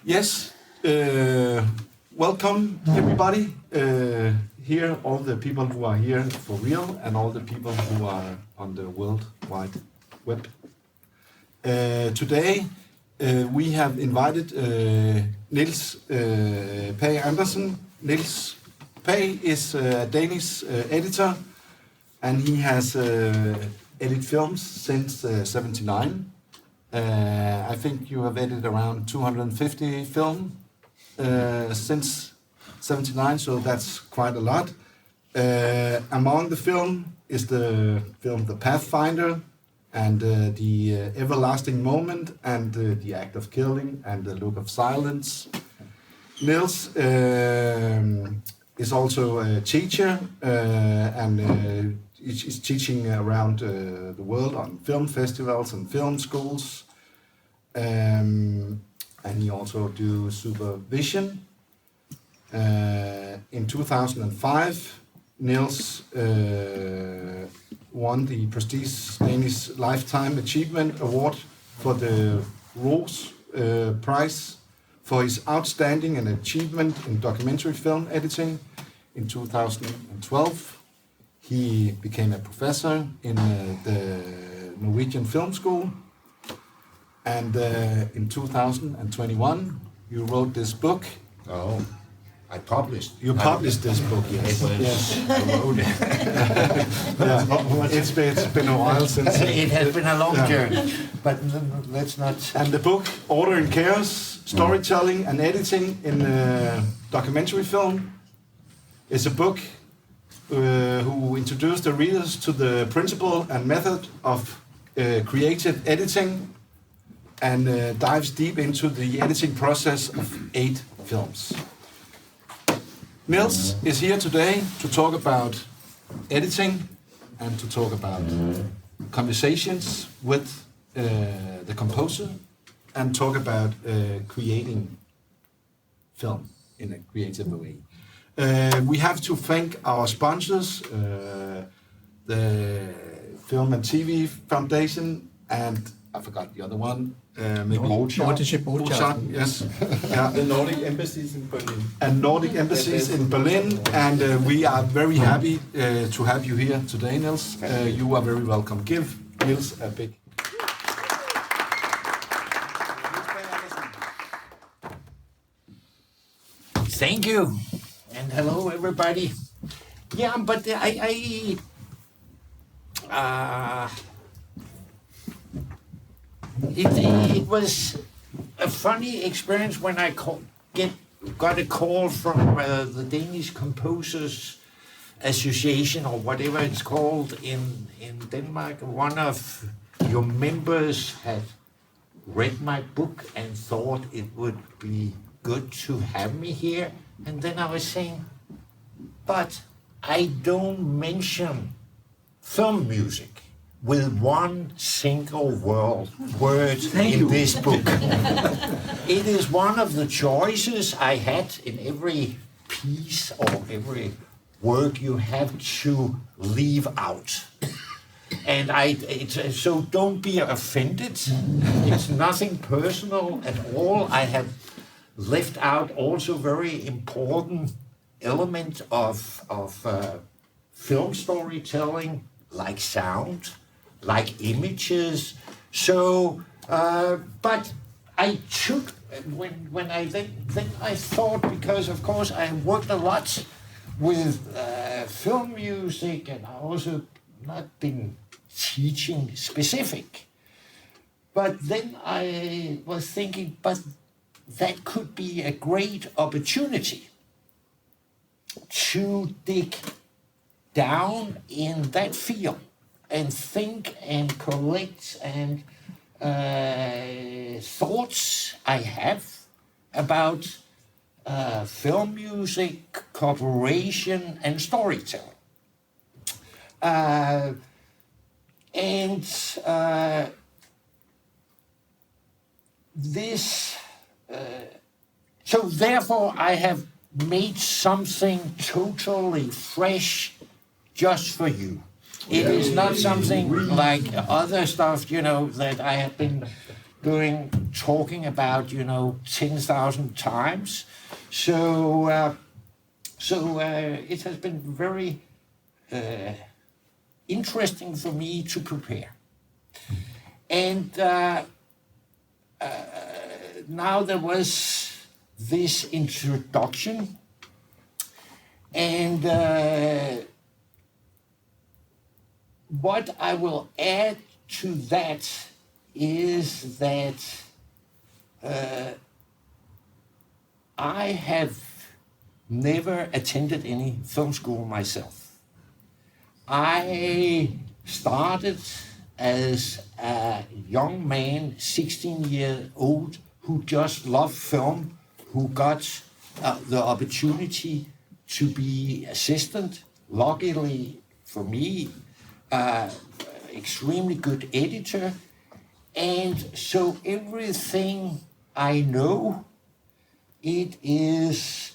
Yes, welcome everybody. Here, all the people who are here for real, and all the people who are on the World Wide Web. Today, we have invited Niels Pagh Andersen. Niels Pagh is a Danish editor, and he has edited films since '79. I think you have edited around 250 films since '79, so that's quite a lot. Among the film is the film The Pathfinder, and The Everlasting Moment, and The Act of Killing, and The Look of Silence. Niels is also a teacher, and is teaching around the world on film festivals and film schools. And he also do supervision. In 2005, Niels won the prestigious Danish Lifetime Achievement Award for the Rose Prize for his outstanding and achievement in documentary film editing. In 2012, he became a professor in the Norwegian Film School. And in 2021, you wrote this book. Oh, I published. You published this book, yes. Yes. I wrote it. It's been a while since. It has been a long journey, but let's not. And the book, Order and Chaos, Storytelling and Editing in Documentary Film, is a book who introduced the readers to the principle and method of creative editing, and dives deep into the editing process of 8 films. Niels is here today to talk about editing and to talk about conversations with the composer and talk about creating film in a creative way. We have to thank our sponsors, the Film and TV Foundation, and I forgot the other one. Maybe Nordische Botschaften. Yes. Yeah. The Nordic embassies in Berlin. And Nordic embassies in Berlin, and we are very happy to have you here today, Niels. You are very welcome. Give Niels a big. Thank you, and hello everybody. Yeah, but it was a funny experience when I got a call from the Danish Composers Association, or whatever it's called in Denmark. One of your members had read my book and thought it would be good to have me here. And then I was saying, but I don't mention film music with one single word in this book. It is one of the choices I had in every piece or every work you have to leave out. And so don't be offended. It's nothing personal at all. I have left out also very important element of film storytelling, like sound, like images. So, but I took, when I then I thought, because of course I worked a lot with film music, and I also not been teaching specific. But then I was thinking, but that could be a great opportunity to dig down in that field and think and collect and thoughts I have about film music, cooperation, and storytelling. So therefore I have made something totally fresh just for you. It is not something like other stuff, that I have been doing talking about, 10,000 times. So it has been very interesting for me to prepare. And now there was this introduction, and what I will add to that is that I have never attended any film school myself. I started as a young man, 16 years old, who just loved film, who got the opportunity to be assistant. Luckily for me, extremely good editor. And so everything I know, it is,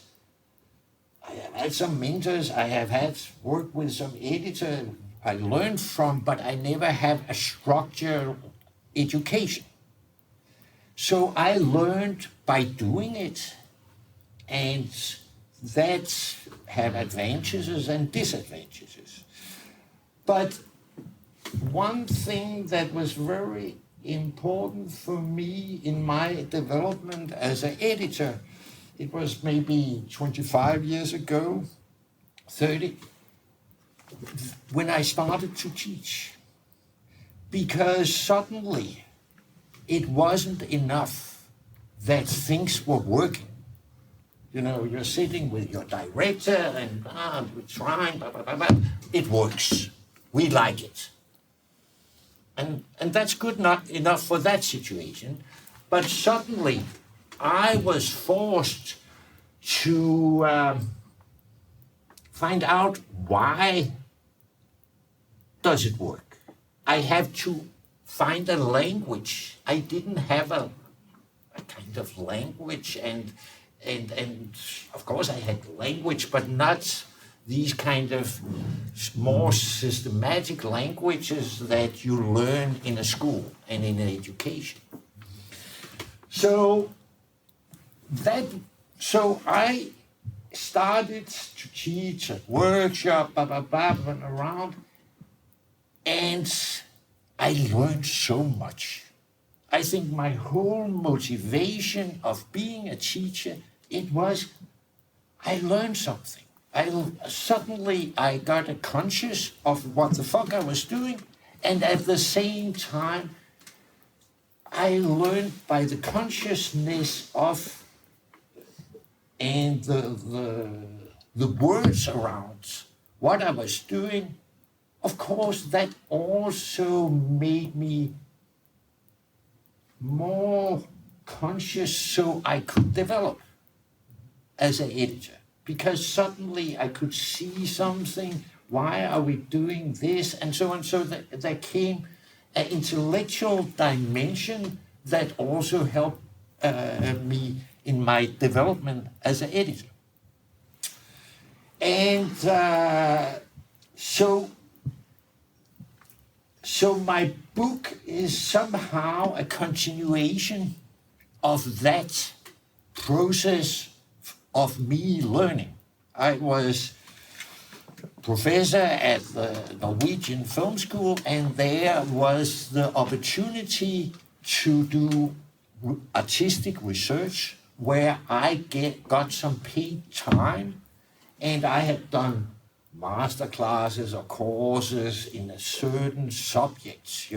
I have had some mentors, I have had work with some editor I learned from, but I never have a structured education. So I learned by doing it, and that have advantages and disadvantages. But one thing that was very important for me in my development as an editor, it was maybe 25 years ago, 30, when I started to teach. Because suddenly it wasn't enough that things were working. You're sitting with your director and we're trying, blah, blah, blah, blah. It works. We like it. And that's good not enough for that situation. But suddenly I was forced to find out why does it work. I have to find a language. I didn't have a kind of language, and of course I had language, but not these kind of more systematic languages that you learn in a school and in an education. So I started to teach at workshop, went around, and I learned so much. I think my whole motivation of being a teacher, it was I learned something. Suddenly I got a conscious of what the fuck I was doing, and at the same time I learned by the consciousness of and the words around what I was doing. Of course, that also made me more conscious so I could develop as an editor. Because suddenly I could see something, why are we doing this, and so on. So that there came an intellectual dimension that also helped me in my development as an editor. And so my book is somehow a continuation of that process of me learning. I was professor at the Norwegian Film School, and there was the opportunity to do artistic research where I got some paid time, and I had done master classes or courses in a certain subject,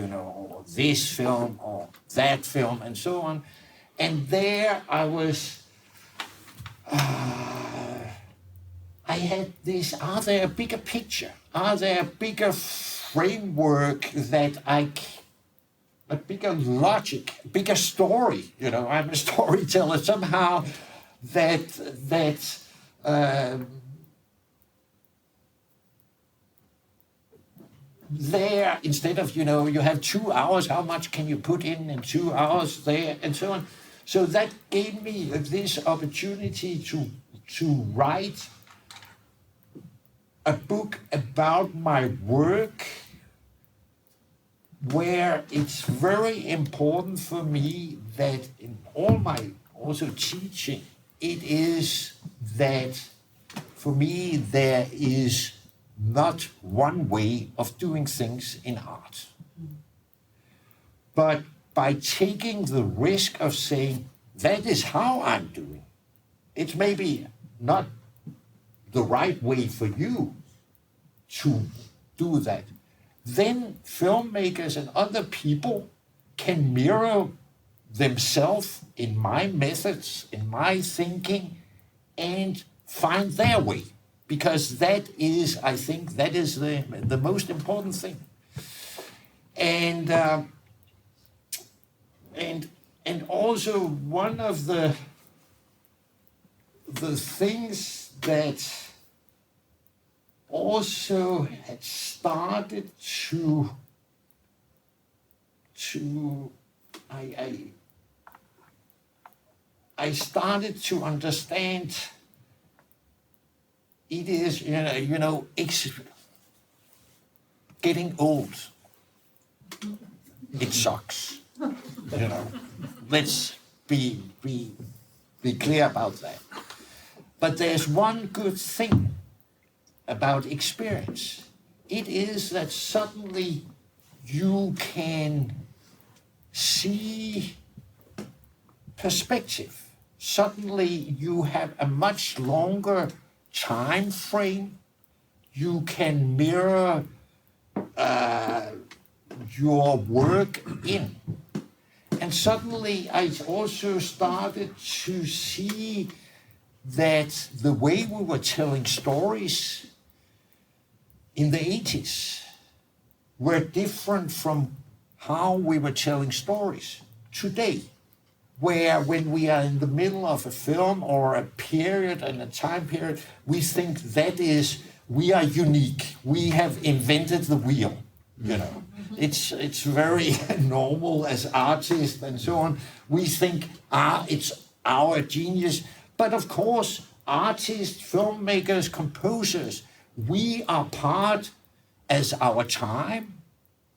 this film or that film and so on. And there I was I had this, are there a bigger picture? Are there a bigger framework that a bigger logic, a bigger story? I'm a storyteller somehow that there, instead of, you have 2 hours, how much can you put in 2 hours there, and so on. So that gave me this opportunity to write a book about my work, where it's very important for me that in all my also teaching, it is that for me there is not one way of doing things in art. But by taking the risk of saying, that is how I'm doing, it's maybe not the right way for you to do that, then filmmakers and other people can mirror themselves in my methods, in my thinking, and find their way. Because that is, I think, that is the most important thing. And also one of the things that also had started to I started to understand it is, getting old. It sucks. Let's be clear about that. But there's one good thing about experience. It is that suddenly you can see perspective. Suddenly you have a much longer time frame. You can mirror your work in. And suddenly I also started to see that the way we were telling stories in the 80s were different from how we were telling stories today. Where when we are in the middle of a film or a period and a time period, we think that is, we are unique. We have invented the wheel, It's very normal as artists and so on. We think, it's our genius. But of course, artists, filmmakers, composers, we are part as our time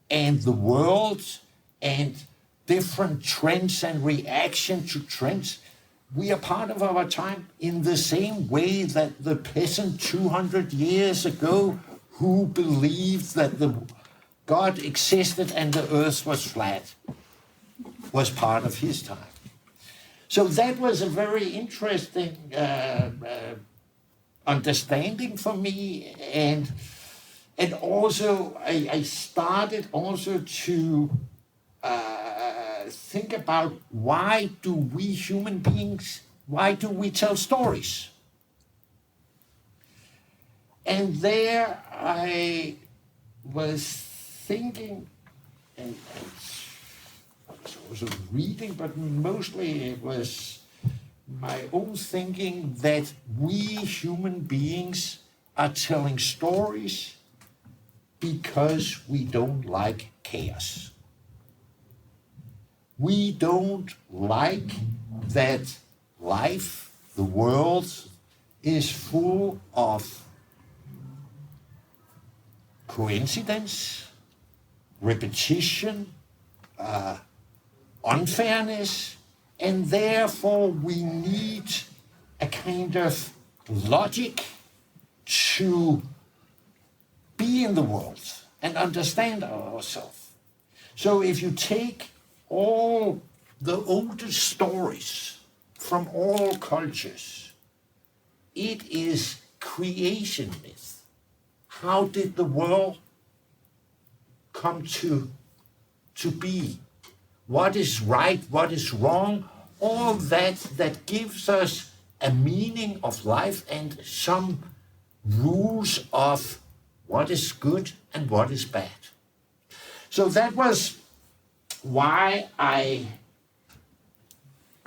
and the world and different trends and reaction to trends. We are part of our time in the same way that the peasant 200 years ago who believed that the God existed and the earth was flat was part of his time. So that was a very interesting understanding for me, and also I started also to think about why do we human beings, why do we tell stories? And there I was thinking, and I was also reading, but mostly it was my own thinking that we human beings are telling stories because we don't like chaos. We don't like that life, the world, is full of coincidence, repetition, unfairness, and therefore we need a kind of logic to be in the world and understand ourselves. So if you take all the oldest stories from all cultures, it is creation myth. How did the world come to be? What is right, what is wrong? All that gives us a meaning of life and some rules of what is good and what is bad. So that was why I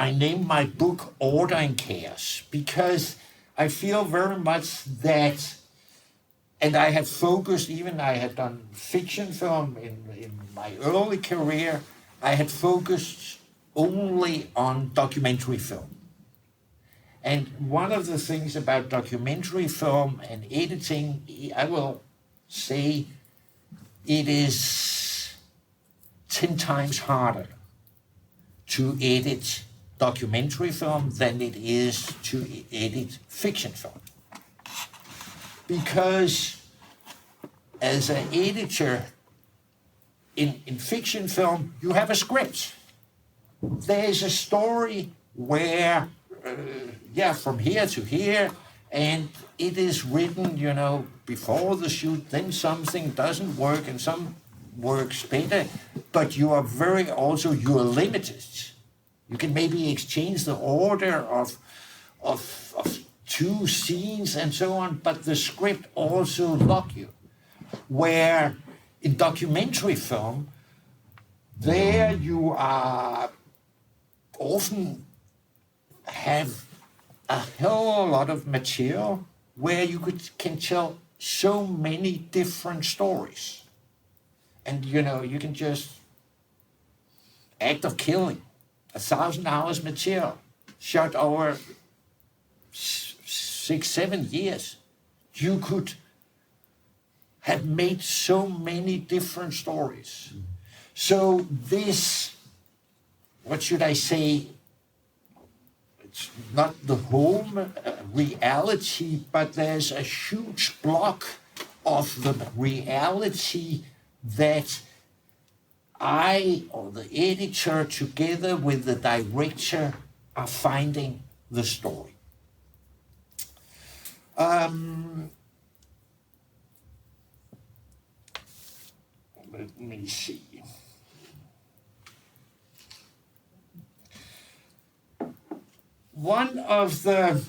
named my book Order and Chaos, because I feel very much that, and I had focused, even I had done fiction film in my early career, I had focused only on documentary film. And one of the things about documentary film and editing, I will say it is 10 times harder to edit documentary film than it is to edit fiction film. Because as an editor in fiction film, you have a script. There's a story where, from here to here, and it is written, before the shoot, then something doesn't work and some works better, but you are limited. You can maybe exchange the order of two scenes and so on, but the script also lock you. Where in documentary film, there you are often have a hell of a lot of material where you can tell so many different stories. And you can just act of killing, 1,000 hours material, shot over 6-7 years. You could have made so many different stories. So this, what should I say, it's not the whole reality, but there's a huge block of the reality that I, or the editor, together with the director, are finding the story. Let me see. One of the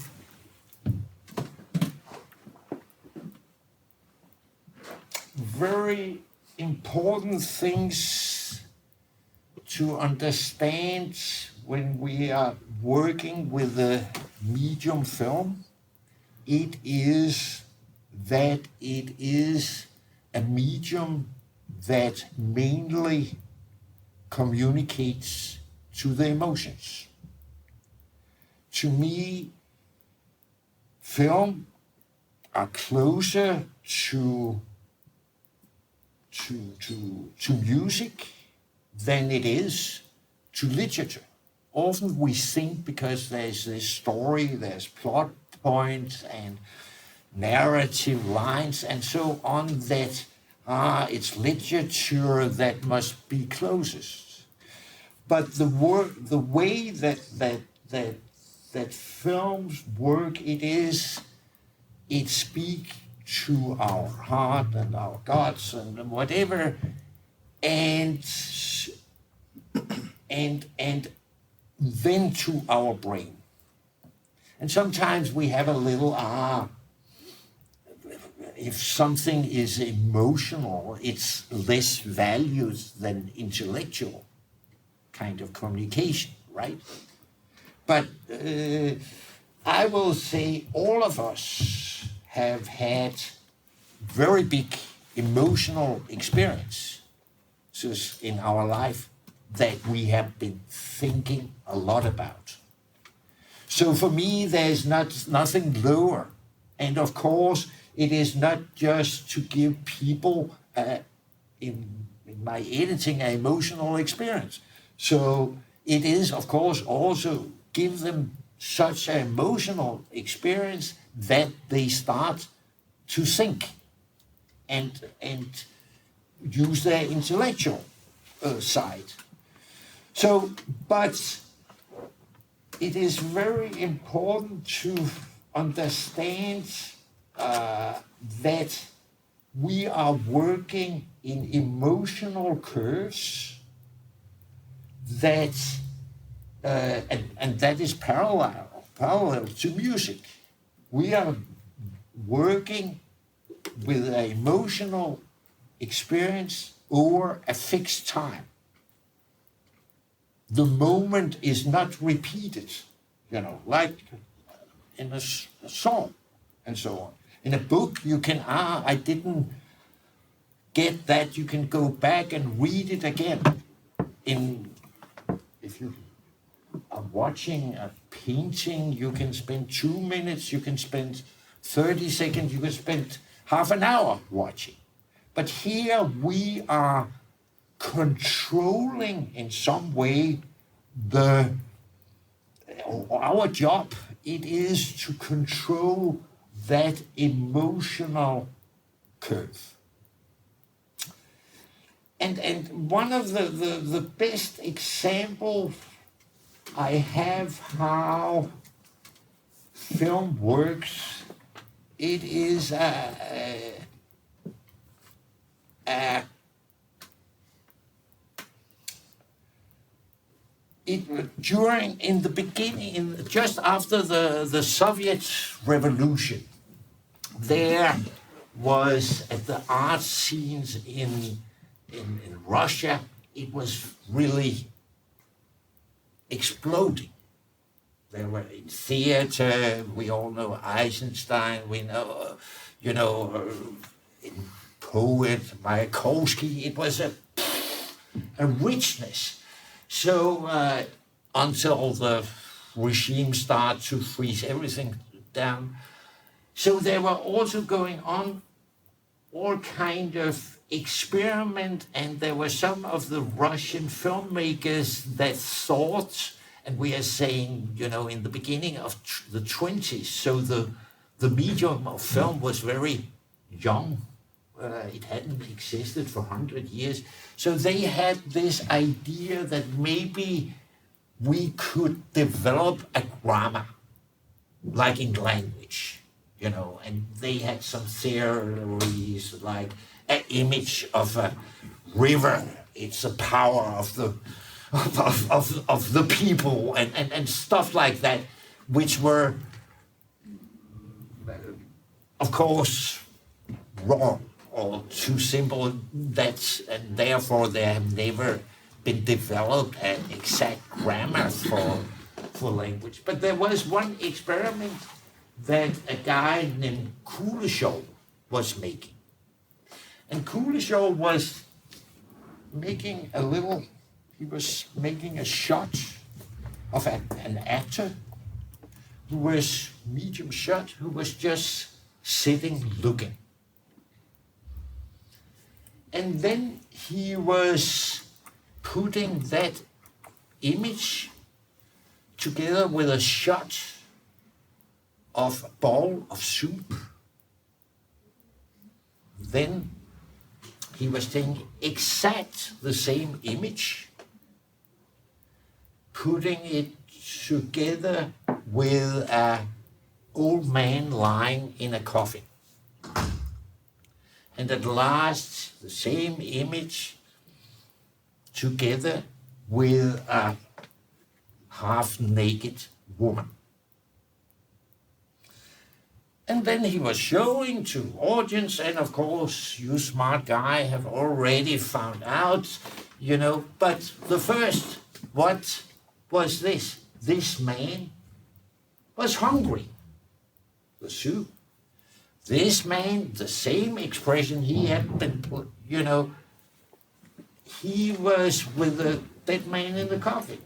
very important things to understand when we are working with the medium film, it is that it is a medium that mainly communicates to the emotions. To me, film are closer to music than it is to literature. Often we think because there's this story, there's plot points and narrative lines and so on that it's literature that must be closest. But the way that films work, it speaks to our heart and our guts and whatever, and then to our brain. And sometimes we have a little if something is emotional, it's less valued than intellectual kind of communication, right? But I will say all of us have had very big emotional experiences in our life that we have been thinking a lot about. So for me, there's nothing lower. And of course, it is not just to give people, in my editing, an emotional experience. So it is, of course, also give them such an emotional experience that they start to think and use their intellectual side. So, but it is very important to understand that we are working in emotional curves that and that is parallel to music. We are working with an emotional experience over a fixed time. The moment is not repeated, like in a song and so on. In a book, you can, I didn't get that, you can go back and read it again. If you are watching a painting, you can spend 2 minutes, you can spend 30 seconds, you can spend half an hour watching. But here we are controlling in some way our job, it is to control that emotional curve. And one of the best examples I have how film works, it is in the beginning, just after the Soviet Revolution, there was at the art scenes in Russia, it was really exploding. There were in theater, we all know Eisenstein, we know, in poet, Mayakovsky, it was a richness. So until the regime started to freeze everything down. So there were also going on all kind of experiment, and there were some of the Russian filmmakers that thought, and we are saying, in the beginning of the 20s, so the medium of film was very young. It hadn't existed for 100 years. So they had this idea that maybe we could develop a grammar, like in language, and they had some theories like an image of a river. It's the power of the people and stuff like that, which were, of course, wrong or too simple. And therefore they have never been developed an exact grammar for language. But there was one experiment that a guy named Kuleshov was making. And Kuleshov was making a shot of an actor who was medium shot, who was just sitting looking. And then he was putting that image together with a shot of a bowl of soup. Then he was taking exact the same image, putting it together with an old man lying in a coffin. And at last, the same image together with a half-naked woman. And then he was showing to audience, and of course, you smart guy have already found out, but the first, what was this? This man was hungry. The soup. This man, the same expression he had been put, he was with the dead man in the coffin.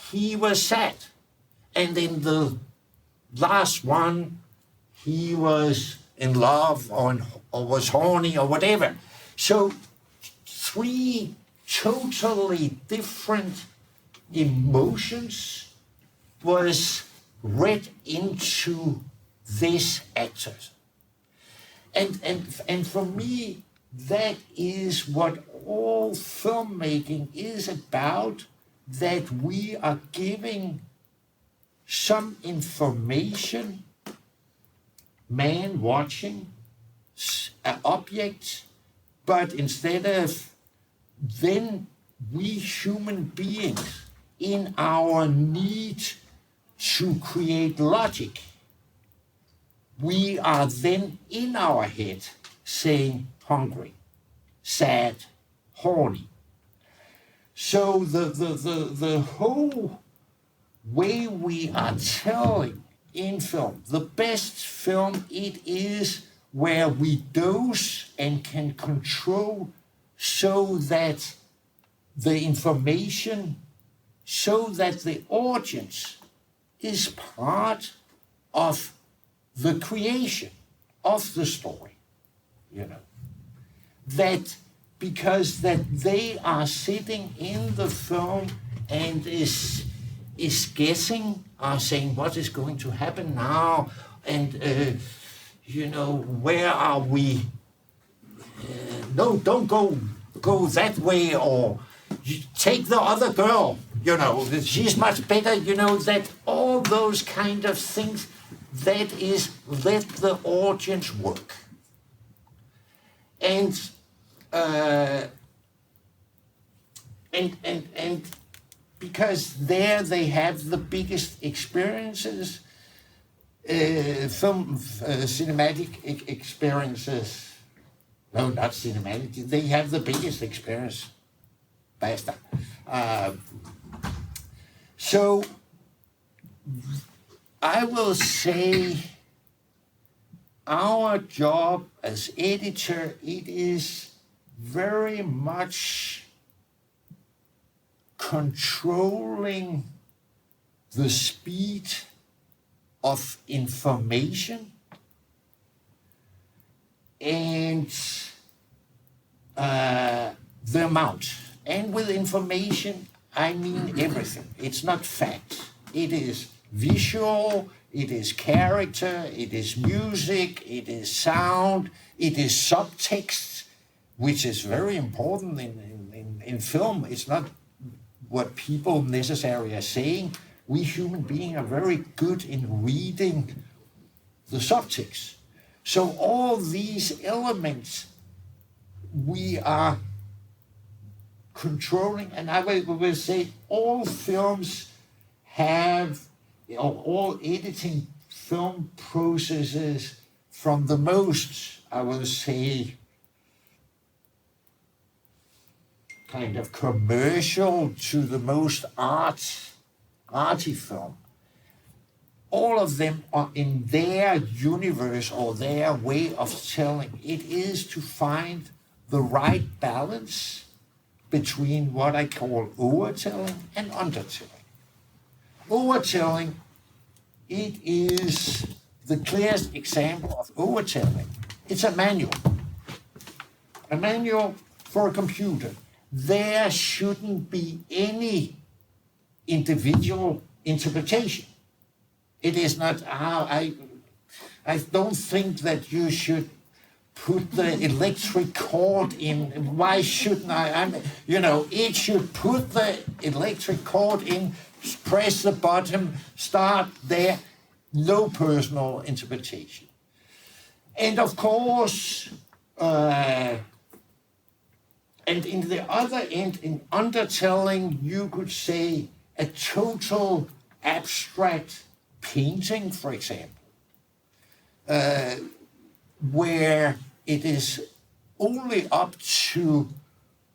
He was sad. And in the last one, he was in love or was horny or whatever. So 3 totally different emotions was read into this actor. And for me, that is what all filmmaking is about, that we are giving some information, man watching, an object, but instead of then we human beings in our need to create logic, we are then in our head saying hungry, sad, horny. So the whole way we are telling in film, the best film it is where we dose and can control so that the information, so that the audience is part of the creation of the story, that because that they are sitting in the film and is is guessing or saying what is going to happen now, and where are we? No, don't go that way, or you take the other girl. She's much better. That all those kind of things. That is, let the audience work. And because there they have the biggest experiences, cinematic experiences. No, not cinematic. They have the biggest experience. Basta. So I will say our job as editor, it is very much controlling the speed of information and the amount. And with information, I mean everything. It's not fact. It is visual, it is character, it is music, it is sound, it is subtext, which is very important in film. It's not what people necessarily are saying. We human beings are very good in reading the subtext. So all these elements we are controlling, and I will say all films have, all editing film processes, from the most, I will say, kind of commercial to the most arty film. All of them are in their universe or their way of telling. It is to find the right balance between what I call overtelling and undertelling. Overtelling, it is the clearest example of overtelling. It's a manual for a computer. There shouldn't be any individual interpretation. It is not how I don't think that you should put the electric cord in. Why shouldn't I? It should put the electric cord in, press the button, start there. No personal interpretation. And of course, and in the other end, in undertelling, you could say a total abstract painting, for example, where it is only up to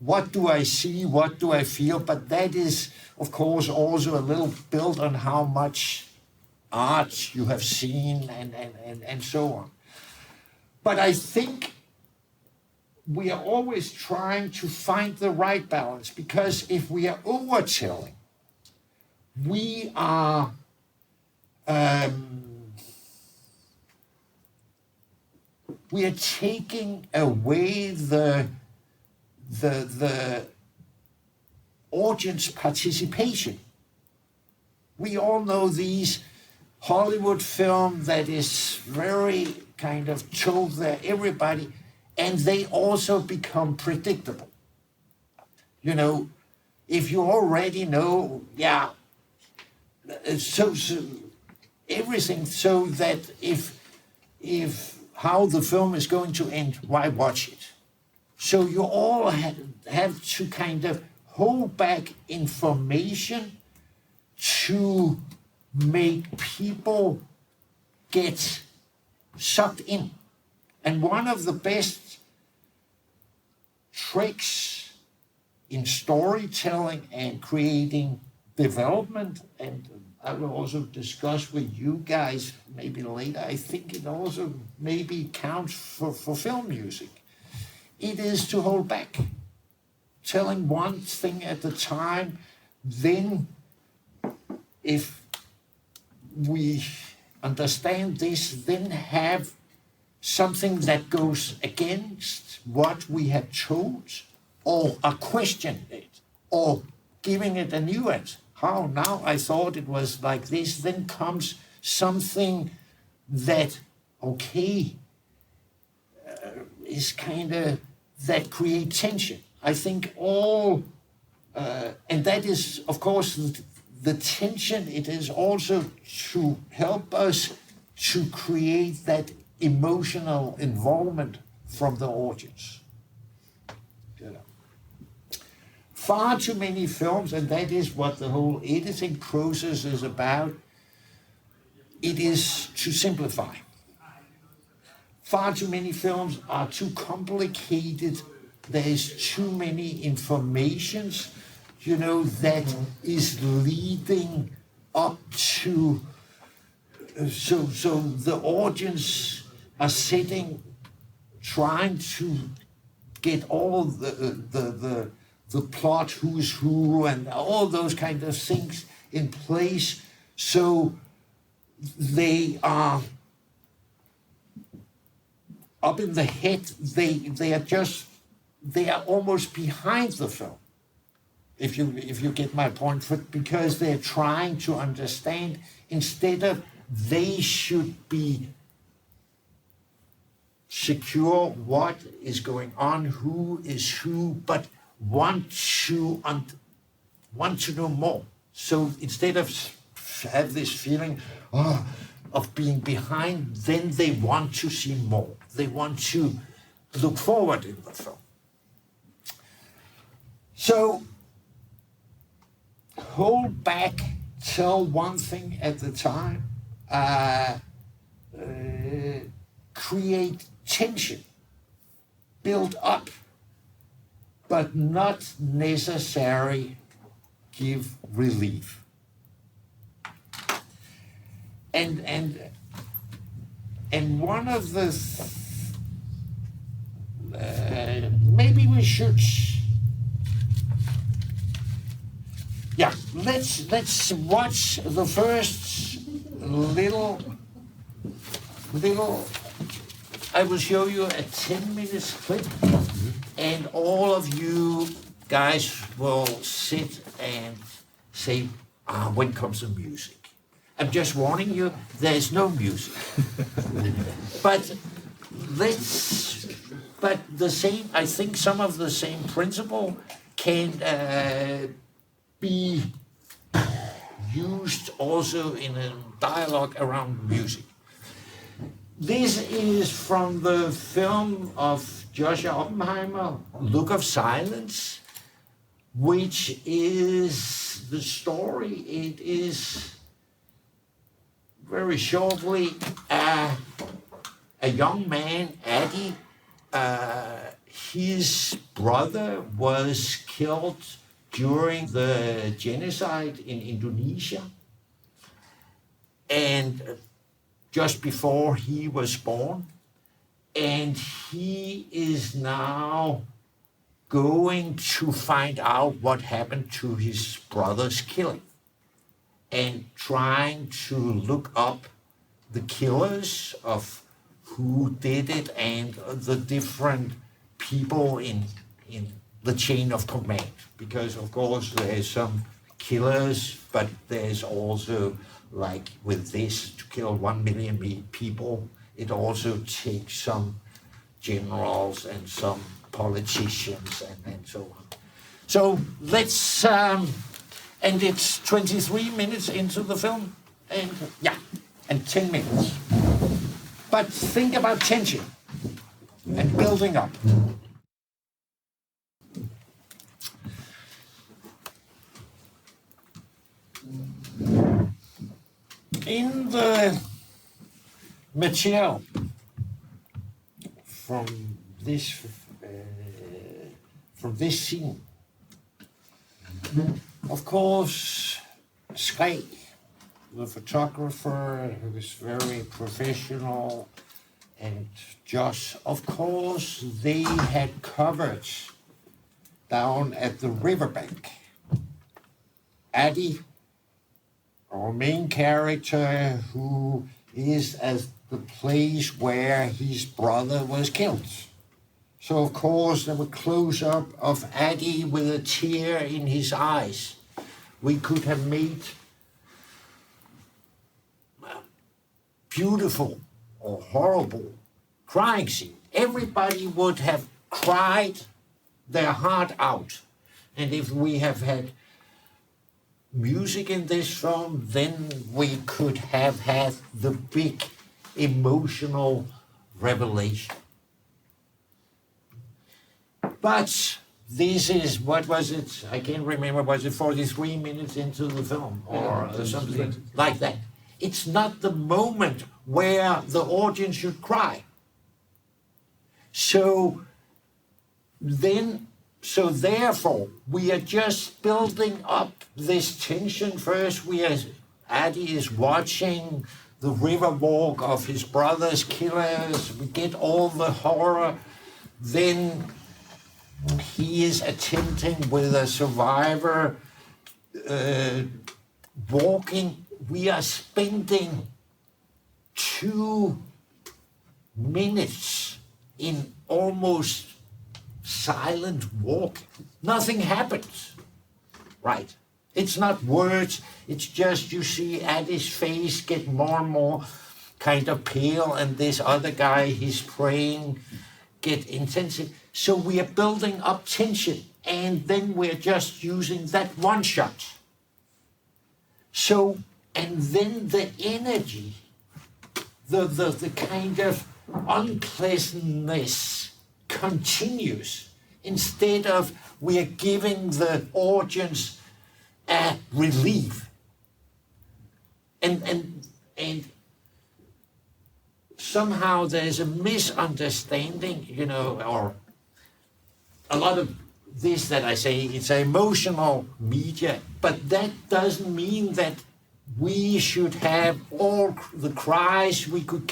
what do I see, what do I feel, but that is, of course, also a little built on how much art you have seen and so on. But I think we are always trying to find the right balance, because if we are overtelling, we are taking away the audience participation. We all know these Hollywood film that is very kind of told that everybody, and they also become predictable. If you already know, so everything, so that if how the film is going to end, why watch it? So you all have to kind of hold back information to make people get sucked in. And one of the best tricks in storytelling and creating development, and I will also discuss with you guys maybe later, I think it also maybe counts for film music. It is to hold back, telling one thing at a time. Then if we understand this, then have something that goes against what we have told, or a question it, or giving it a nuance. how now I thought it was like this. Then comes something that, okay, is kind of, that create tension. I think all, and that is, of course, the tension, it is also to help us to create that emotional involvement from the audience. You know. Far too many films, and that is what the whole editing process is about, it is to simplify. Far too many films are too complicated. There is too many informations, you know, that is leading up to, so the audience are sitting, trying to get all the plot, who's who, and all those kind of things in place, so they are up in the head. They are almost behind the film. If you get my point, because they're trying to understand, instead of they should be secure what is going on, who is who, but want to know more. So instead of have this feeling of being behind, then they want to see more. They want to look forward in the film. So hold back, tell one thing at a time, create tension, build up, but not necessarily give relief. And one of the maybe we should, yeah, let's watch the first little. I will show you a 10-minute clip, and all of you guys will sit and say, when comes the music? I'm just warning you, there's no music. But the same, I think some of the same principle can be used also in a dialogue around music. This is from the film of Joshua Oppenheimer, Look of Silence, which is the story. It is very shortly a young man, Adi, his brother was killed during the genocide in Indonesia, and just before he was born, and he is now going to find out what happened to his brother's killing, and trying to look up the killers of who did it and the different people in the chain of command. Because of course there's some killers, but there's also, like with this, to kill 1 million people, it also takes some generals and some politicians and so on. So let's, and it's 23 minutes into the film, and yeah, and 10 minutes. But think about tension and building up. In the material from this scene, of course, Skræ, the photographer, who is very professional, and Josh, of course, they had covered down at the riverbank. Adi, our main character, who is at the place where his brother was killed. So of course there was a close-up of Adi with a tear in his eyes, we could have made beautiful or horrible crying scene. Everybody would have cried their heart out. And if we have had music in this film, then we could have had the big emotional revelation. But this is, what was it? I can't remember, was it 43 minutes into the film or something like that? It's not the moment where the audience should cry. So therefore, we are just building up this tension. First, Adi is watching the river walk of his brother's killers. We get all the horror. Then he is attempting with a survivor walking. We are spending 2 minutes in almost silent walking. Nothing happens, right? It's not words, it's just you see Adi's face get more and more kind of pale, and this other guy, he's praying, get intensive. So we are building up tension, and then we're just using that one shot. So, and then the energy, the kind of unpleasantness continues, instead of we are giving the audience a relief. And somehow there's a misunderstanding, or a lot of this that I say, it's an emotional media, but that doesn't mean that we should have all the cries we could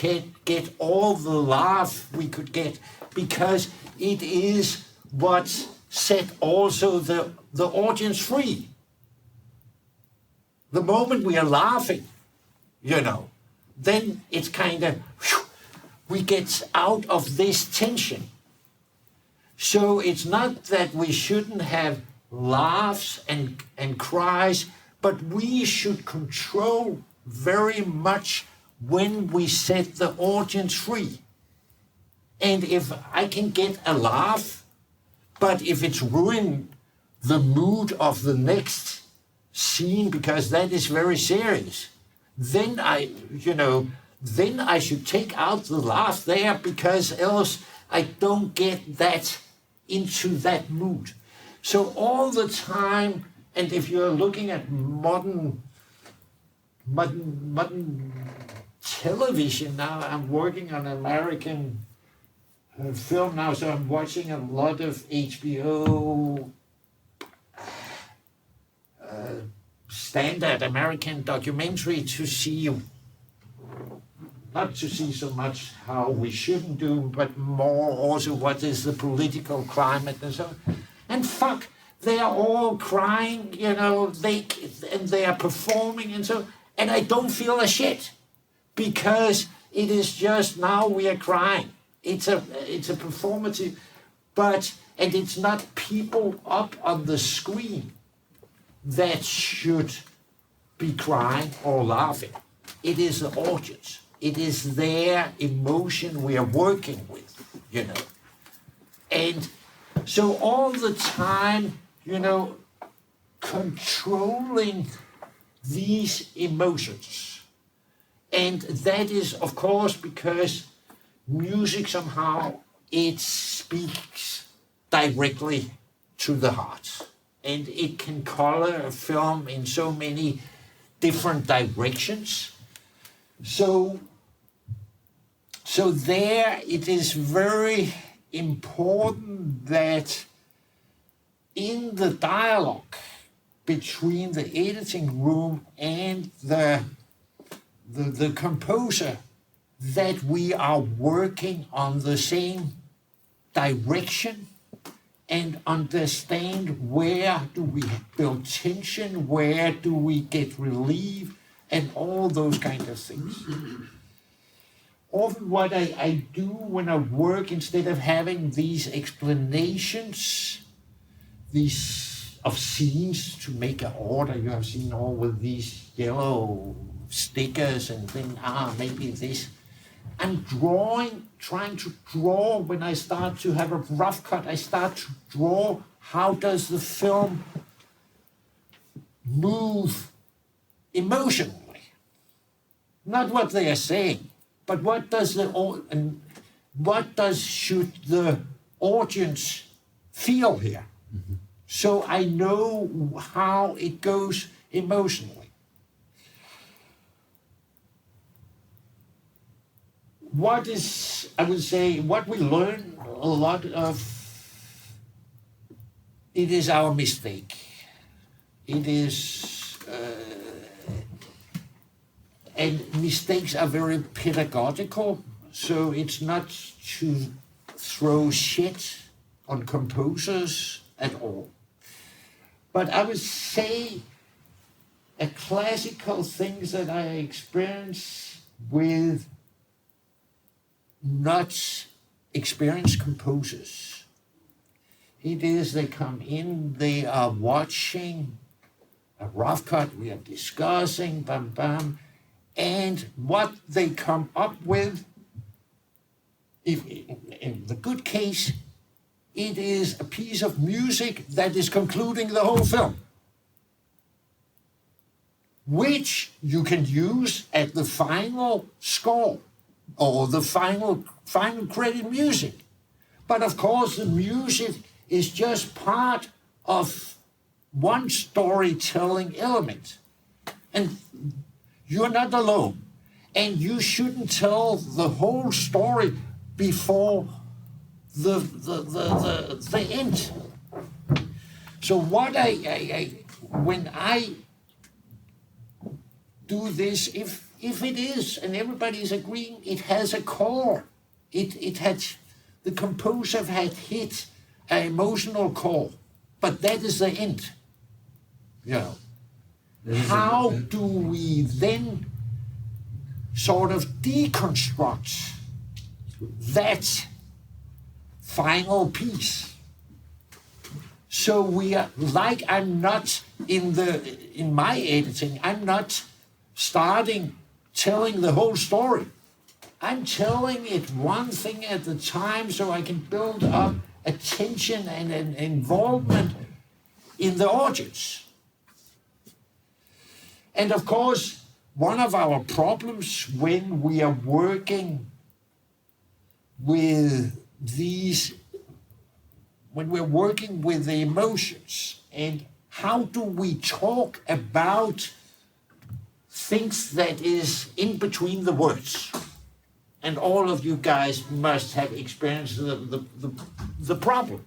get all the laugh we could get, because it is what set also the audience free. The moment we are laughing, then it's kind of, we get out of this tension. So it's not that we shouldn't have laughs and cries, but we should control very much when we set the audience free. And if I can get a laugh, but if it's ruined the mood of the next scene, because that is very serious, then I should take out the laugh there, because else I don't get that into that mood. So all the time, and if you're looking at modern television now, I'm working on American film now, so I'm watching a lot of HBO standard American documentary to see, not to see so much how we shouldn't do, but more also what is the political climate and so on. And fuck, they are all crying, they are performing and so, and I don't feel a shit, because it is just now we are crying. It's a performative, and it's not people up on the screen that should be crying or laughing. It is the audience. It is their emotion we are working with, And so all the time, controlling these emotions. And that is, of course, because music somehow, it speaks directly to the heart. And it can color a film in so many different directions. So there it is very important that in the dialogue between the editing room and the composer, that we are working on the same direction and understand where do we build tension, where do we get relief, and all those kind of things. Often what I do when I work, instead of having these explanations, these of scenes to make an order. You have seen all with these yellow stickers and think, maybe this. I'm trying to draw. When I start to have a rough cut, I start to draw how does the film move emotionally. Not what they are saying, but should the audience feel here? Mm-hmm. So I know how it goes emotionally. What we learn a lot of, it is our mistake. It is, and mistakes are very pedagogical, so it's not to throw shit on composers at all. But I would say a classical thing that I experience with not experienced composers. It is they come in, they are watching a rough cut, we are discussing, bam, bam, and what they come up with, if in the good case, it is a piece of music that is concluding the whole film, which you can use at the final score or the final credit music. But of course, the music is just part of one storytelling element. And you're not alone. And you shouldn't tell the whole story before the end. So what when I do this, if it is, and everybody is agreeing, it has a core. The composer had hit an emotional core, but that is the end. How do we then sort of deconstruct that final piece? So we are like, I'm not in my editing, I'm not starting telling the whole story. I'm telling it one thing at a time so I can build up attention and an involvement in the audience. And of course, one of our problems when we are working with when we're working with the emotions, and how do we talk about things that is in between the words? And all of you guys must have experienced the problem.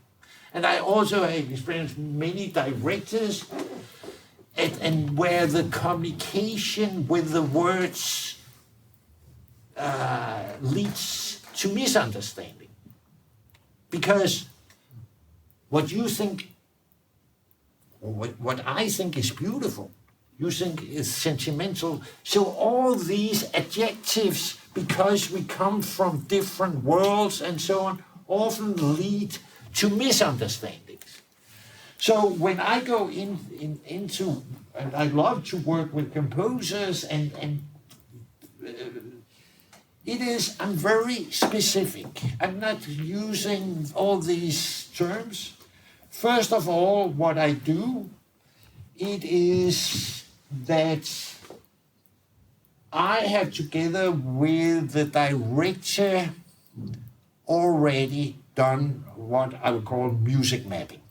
And I also have experienced many directors and where the communication with the words leads to misunderstanding. Because what you think, or what I think is beautiful, you think is sentimental. So all these adjectives, because we come from different worlds and so on, often lead to misunderstandings. So when I go into, and I love to work with composers, and I'm very specific. I'm not using all these terms. First of all, what I do, it is that I have, together with the director, already done what I would call music mapping,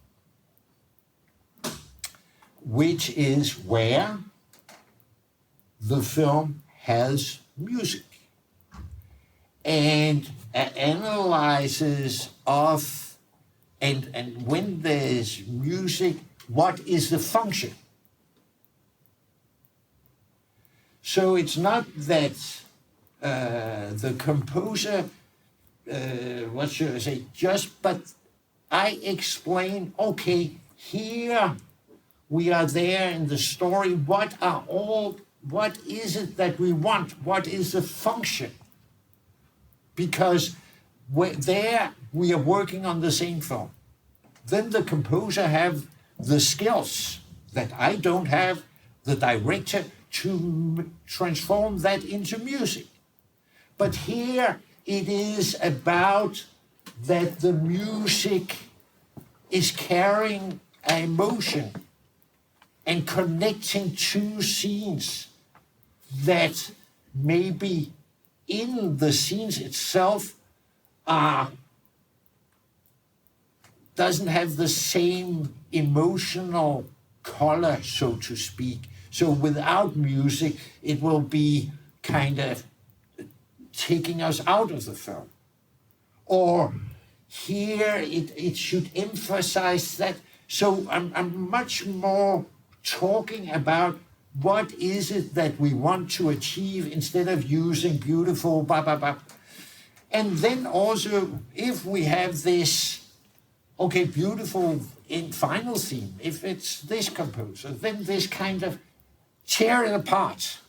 which is where the film has music and analysis of, and when there's music, what is the function? So it's not that the composer, what should I say, but I explain, okay, here we are there in the story, what is it that we want? What is the function? Because we are working on the same film. Then the composer have the skills that I don't have, the director, to transform that into music. But here it is about that the music is carrying an emotion and connecting two scenes that maybe in the scenes itself doesn't have the same emotional color, so to speak. So without music, it will be kind of taking us out of the film. Or here it should emphasize that. So I'm much more talking about what is it that we want to achieve instead of using beautiful ba ba ba. And then also, if we have this, okay, beautiful in final theme, if it's this composer, then this kind of tear it apart,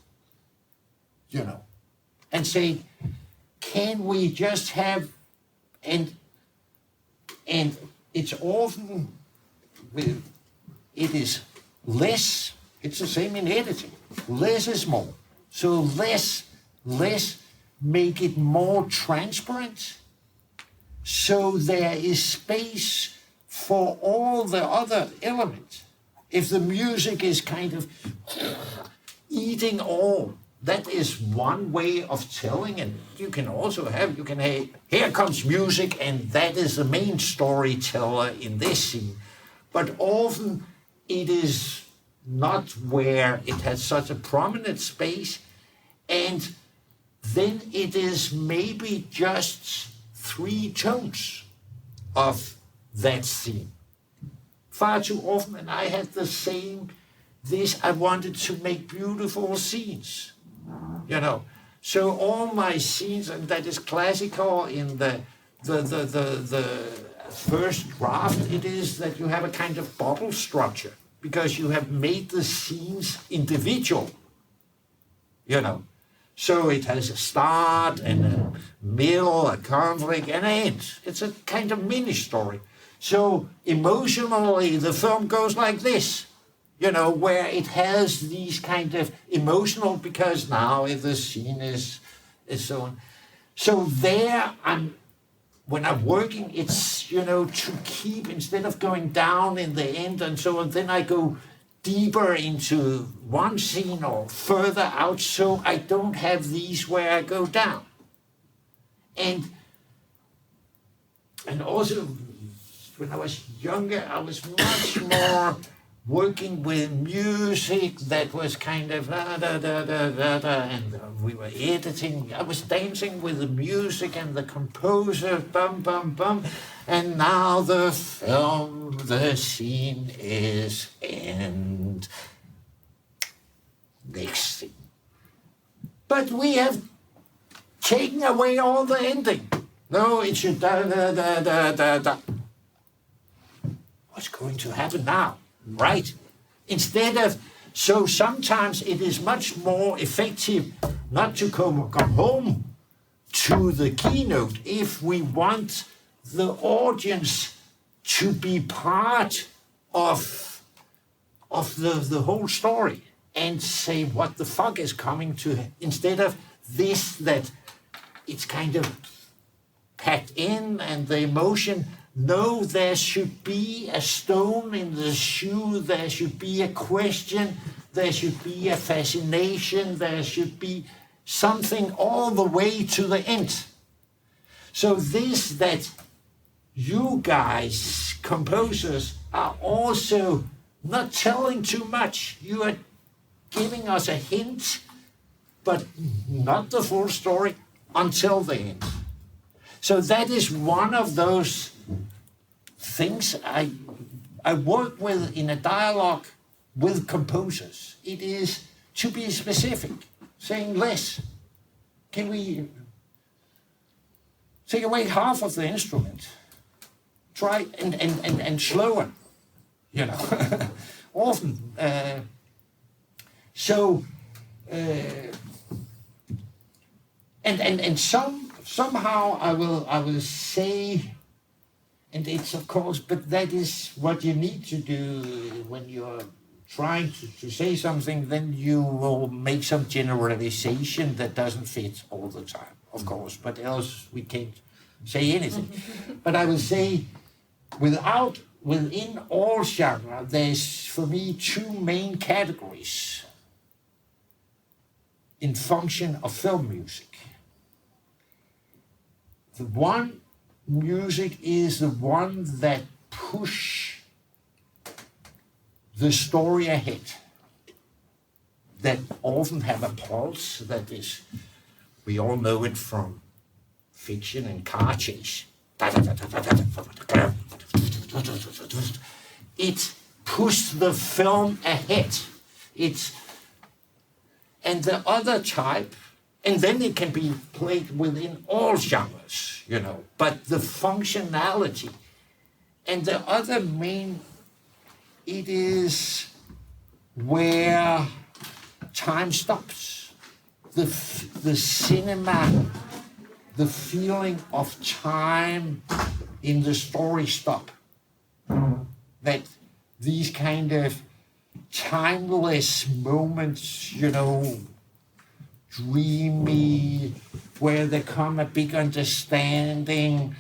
you know, and say, can we just have, and it's often with, it is less, it's the same in editing, less is more. So less, make it more transparent, so there is space for all the other elements. If the music is kind of eating all, that is one way of telling, and you can also have, here comes music, and that is the main storyteller in this scene. But often it is not where it has such a prominent space, and then it is maybe just 3 tones of that scene. Far too often, and I had the same, I wanted to make beautiful scenes, you know. So all my scenes, and that is classical in the first draft, it is that you have a kind of bubble structure, because you have made the scenes individual, you know. So it has a start and a middle, a conflict, and an end. It's a kind of mini story. So emotionally, the film goes like this, you know, where it has these kind of emotional, because now if the scene is so on. So there, when I'm working, it's, you know, to keep, instead of going down in the end and so on, then I go deeper into one scene or further out, so I don't have these where I go down. And also, when I was younger, I was much more working with music that was kind of and we were editing. I was dancing with the music and the composer, bum, bum, bum. And now the film, the scene is end. Next scene. But we have taken away all the ending. No, it should da. What's going to happen now? Right? Instead of, so sometimes it is much more effective not to come home to the keynote if we want the audience to be part of the whole story and say what the fuck is coming to, instead of this that it's kind of packed in and the emotion. No, there should be a stone in the shoe, there should be a question, there should be a fascination, there should be something all the way to the end. So this that you guys, composers, are also not telling too much. You are giving us a hint, but not the full story until the end. So that is one of those things I work with in a dialogue with composers. It is to be specific, saying less. Can we take away half of the instrument? Try and slower, you know. Often. And somehow I will say, And it's of course, but that is what you need to do when you're trying to say something, then you will make some generalization that doesn't fit all the time, of course, but else we can't say anything. But I will say, within all genre, there's for me two main categories in function of film music. The one music is the one that push the story ahead, that often have a pulse that is, we all know it from fiction and car chase. It pushed the film ahead. And the other type, and then it can be played within all genres, you know, but the functionality. And the other main, it is where time stops. The cinema, the feeling of time in the story stop. That these kind of timeless moments, you know, dreamy, where there come a big understanding,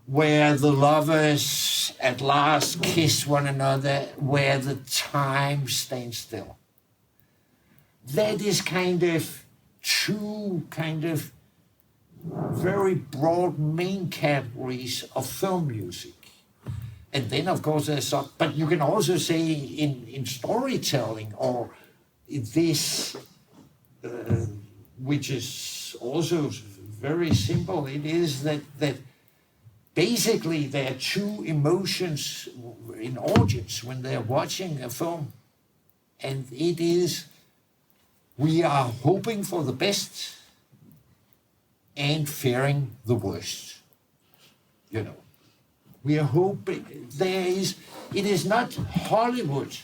where the lovers at last kiss one another, where the time stands still. That is kind of two kind of very broad main categories of film music. And then, of course, there's some, but you can also say in storytelling, or this, which is also very simple, it is that basically there are two emotions in audience when they're watching a film. And it is, we are hoping for the best and fearing the worst, you know. We are hoping it is not Hollywood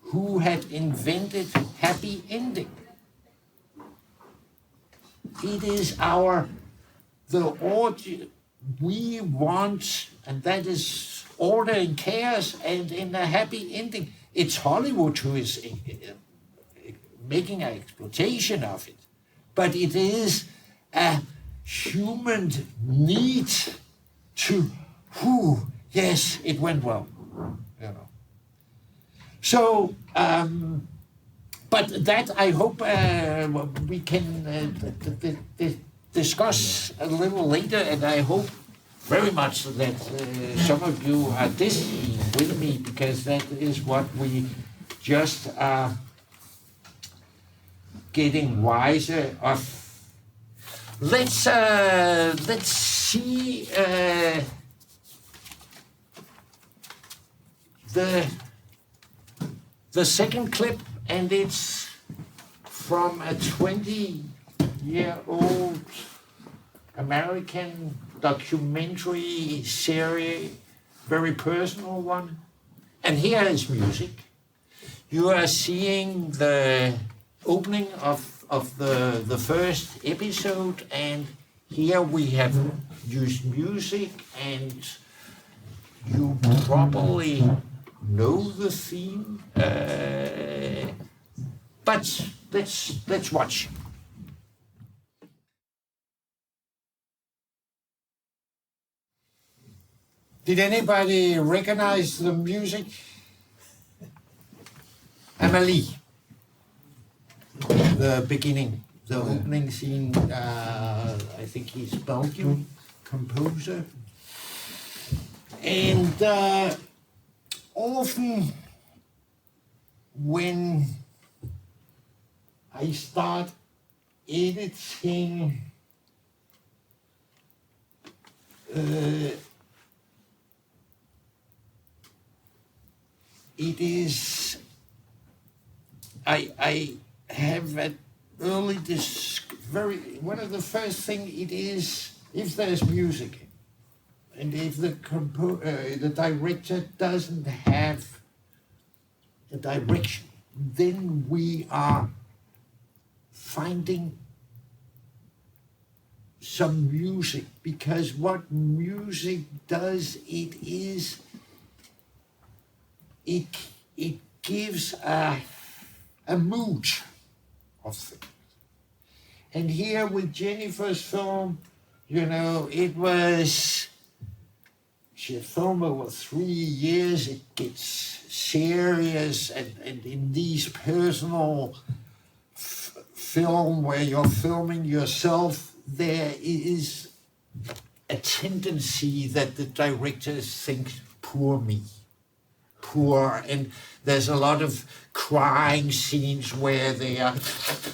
who had invented happy ending. It is the audience, we want, and that is order and chaos and in a happy ending. It's Hollywood who is making an exploitation of it. But it is a human need to, yes, it went well, you know. So, but that I hope we can discuss a little later, and I hope very much that some of you are listening with me, because that is what we just are getting wiser of. Let's see the second clip, and it's from a 20-year-old American documentary series, very personal one. And here is music. You are seeing the opening of the first episode, and here we have used music, and you probably know the theme, but let's watch. Did anybody recognize the music? Amelie, the beginning, the opening scene. I think he's Belgian composer, and often when I start editing it is, I have an early one of the first thing it is, if there's music, and if the director doesn't have a direction, then we are finding some music, because what music does, it gives a mood of things. And here with Jennifer's film, you know, she had filmed over 3 years. It gets serious, and in these personal film where you're filming yourself, there is a tendency that the directors think, poor me, poor, and there's a lot of crying scenes where they are,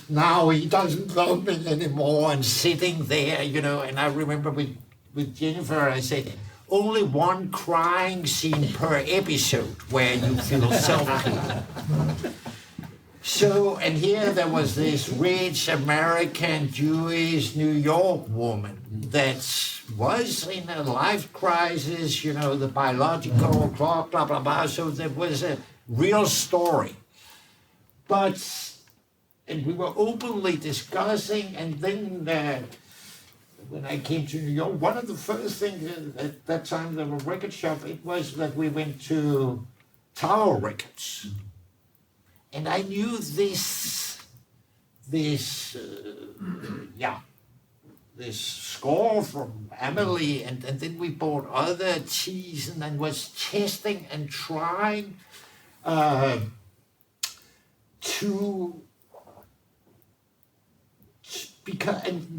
now he doesn't love me anymore, and sitting there, you know. And I remember with Jennifer, I said, only one crying scene per episode where you feel self-pity. So, and here there was this rich American Jewish New York woman that was in a life crisis, you know, the biological clock, blah, blah, blah. So there was a real story. But, and we were openly discussing, and then when I came to New York, one of the first things at that time, there were record shop, it was that we went to Tower Records. And I knew this score from Amelie, and then we bought other teas and was testing and trying and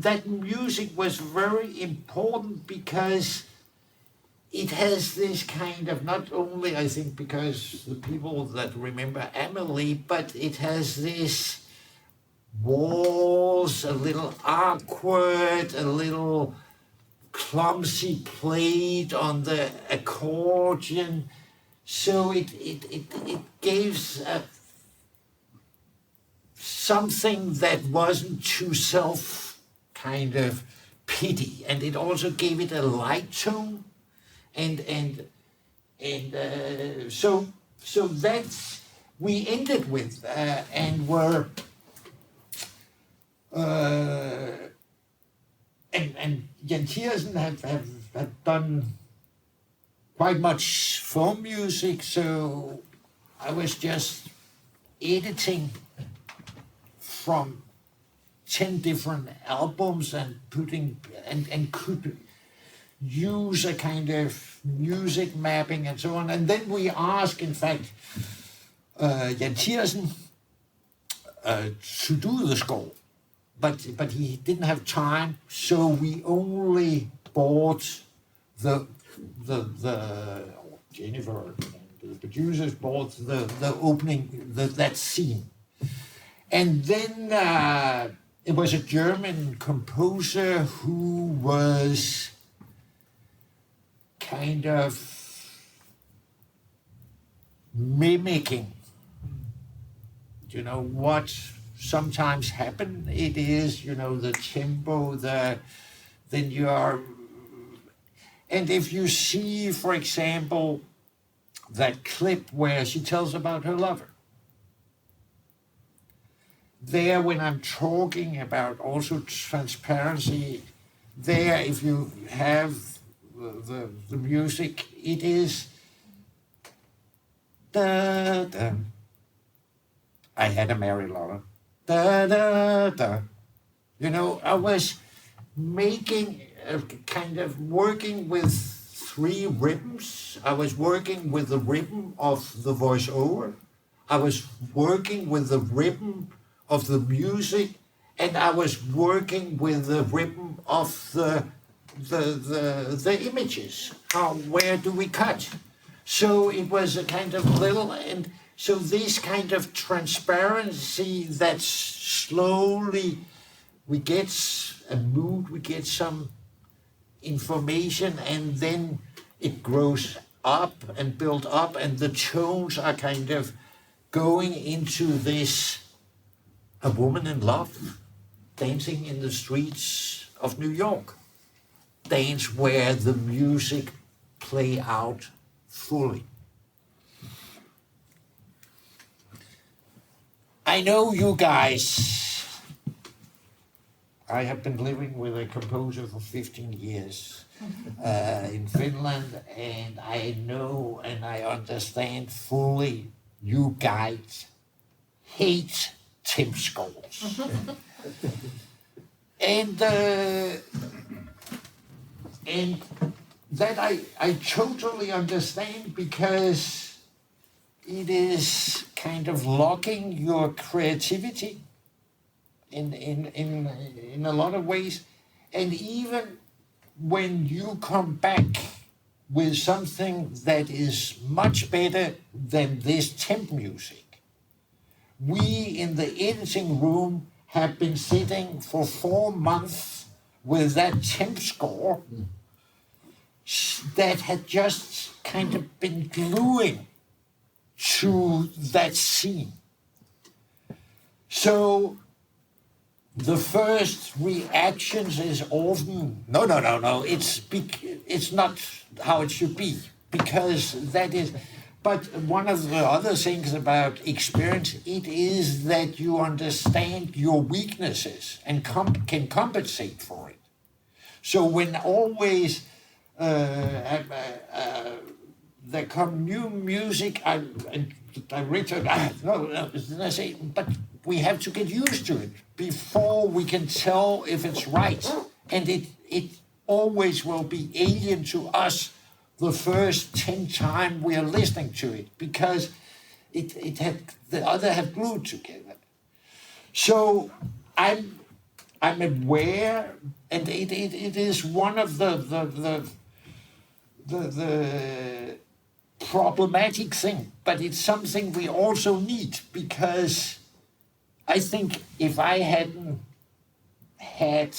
that music was very important because it has this kind of, not only I think because the people that remember Amelie, but it has this waltz, a little awkward, a little clumsy played on the accordion. So it gives something that wasn't too self kind of pity, and it also gave it a light tone. So that's we ended with and were and Jens Thiersen had done quite much film music, so I was just editing from 10 different albums and putting and could use a kind of music mapping and so on. And then we asked, in fact, Jens Thiersen to do the score, but he didn't have time, so we only bought the Jennifer and the producers bought the opening, that scene. And then it was a German composer who was kind of mimicking, you know, what sometimes happen. It is, you know, the tempo, then you are, and if you see, for example, that clip where she tells about her lover, there when I'm talking about also transparency, there if you have the music, it is da da. I had a married lover. Da da da. You know, I was making a kind of working with 3 rhythms. I was working with the rhythm of the voiceover. I was working with the rhythm of the music, and I was working with the rhythm of the images. Where do we cut? So it was a kind of little, and so this kind of transparency that slowly we get a mood, we get some information, and then it grows up and built up, and the tones are kind of going into this, a woman in love, dancing in the streets of New York. Dance where the music play out fully. I know you guys I have been living with a composer for 15 years in Finland, and I know and I understand fully you guys hate temp scores. And that I totally understand, because it is kind of locking your creativity in a lot of ways. And even when you come back with something that is much better than this temp music, we in the editing room have been sitting for 4 months with that temp score that had just kind of been gluing to that scene. So the first reactions is often, no, it's not how it should be, because that is. But one of the other things about experience, it is that you understand your weaknesses and can compensate for it. So when always there come new music, and the director, I say, but we have to get used to it before we can tell if it's right. And it always will be alien to us the first 10 times we are listening to it, because it had the other have glued together. So I'm aware, and it is one of the problematic thing, but it's something we also need, because I think if I hadn't had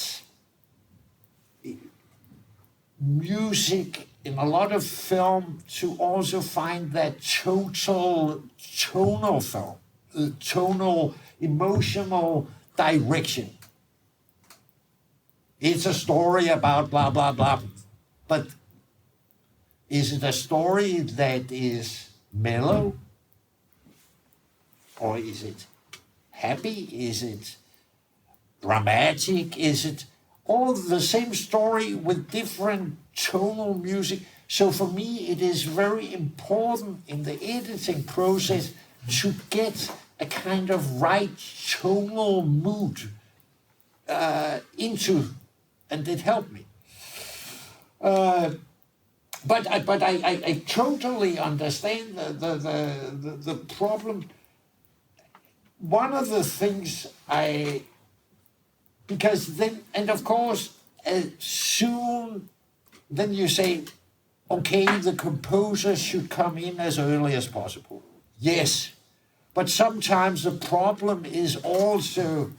music in a lot of film to also find that tonal film, tonal emotional direction. It's a story about blah, blah, blah, but is it a story that is mellow? Or is it happy? Is it dramatic? Is it all the same story with different tonal music? So for me, it is very important in the editing process to get a kind of right tonal mood into, and it helped me. But I totally understand the problem. One of the things because then, and of course, soon, then you say, okay, the composer should come in as early as possible. Yes, but sometimes the problem is also,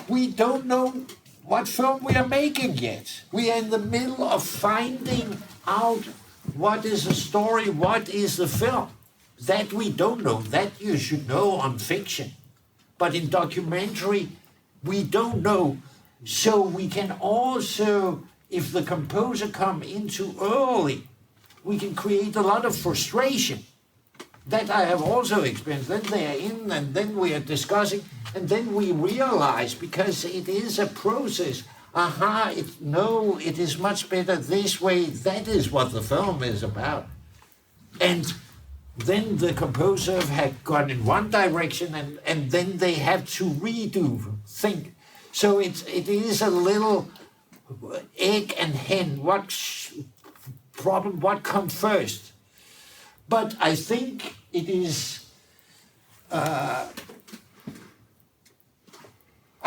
we don't know what film we are making yet. We are in the middle of finding out what is the story, what is the film. That we don't know. That you should know on fiction. But in documentary, we don't know. So we can also, if the composer come in too early, we can create a lot of frustration. That I have also experienced. Then they are in, and then we are discussing, and then we realize, because it is a process, it is much better this way. That is what the film is about. And then the composer had gone in one direction, and then they have to think. So it is a little egg and hen. What comes first? But I think it is. I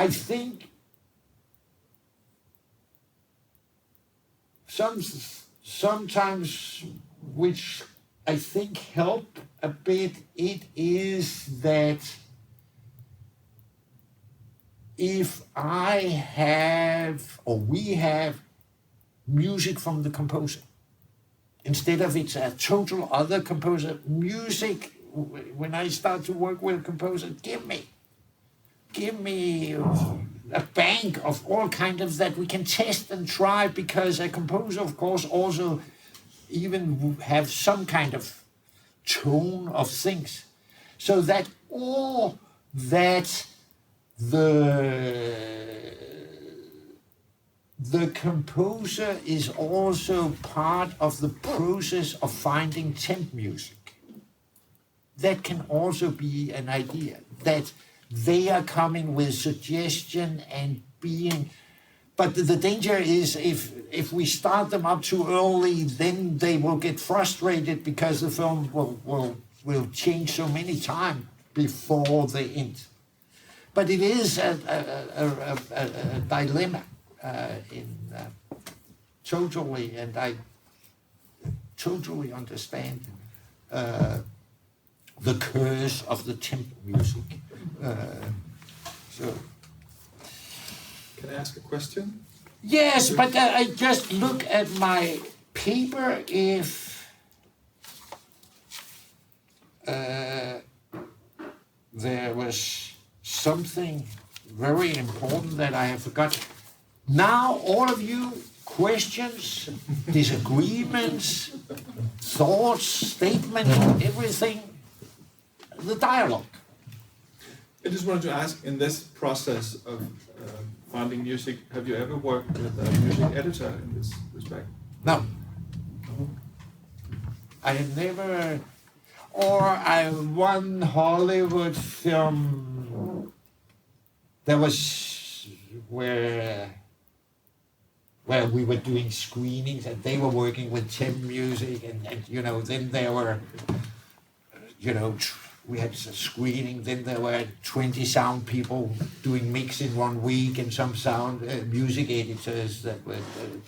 think sometimes, which I think help a bit, it is that if I have, or we have, music from the composer, instead of it's a total other composer, music, when I start to work with a composer, give me a bank of all kinds of that we can test and try, because a composer, of course, also even have some kind of tone of things. So that all that the the composer is also part of the process of finding temp music. That can also be an idea, that they are coming with suggestion and being, but the danger is if we start them up too early, then they will get frustrated because the film will change so many times before the end. But it is a dilemma totally, and I totally understand the curse of the temp music. So. Can I ask a question? Yes, but I just look at my paper if there was something very important that I have forgotten. Now, all of you, questions, disagreements, thoughts, statements, everything, the dialogue. I just wanted to ask, in this process of finding music, have you ever worked with a music editor in this respect? No. I have never, or one Hollywood film, there was where we were doing screenings and they were working with temp music and you know, then there were, you know, we had a screening, then there were 20 sound people doing mix in 1 week and some sound music editors that were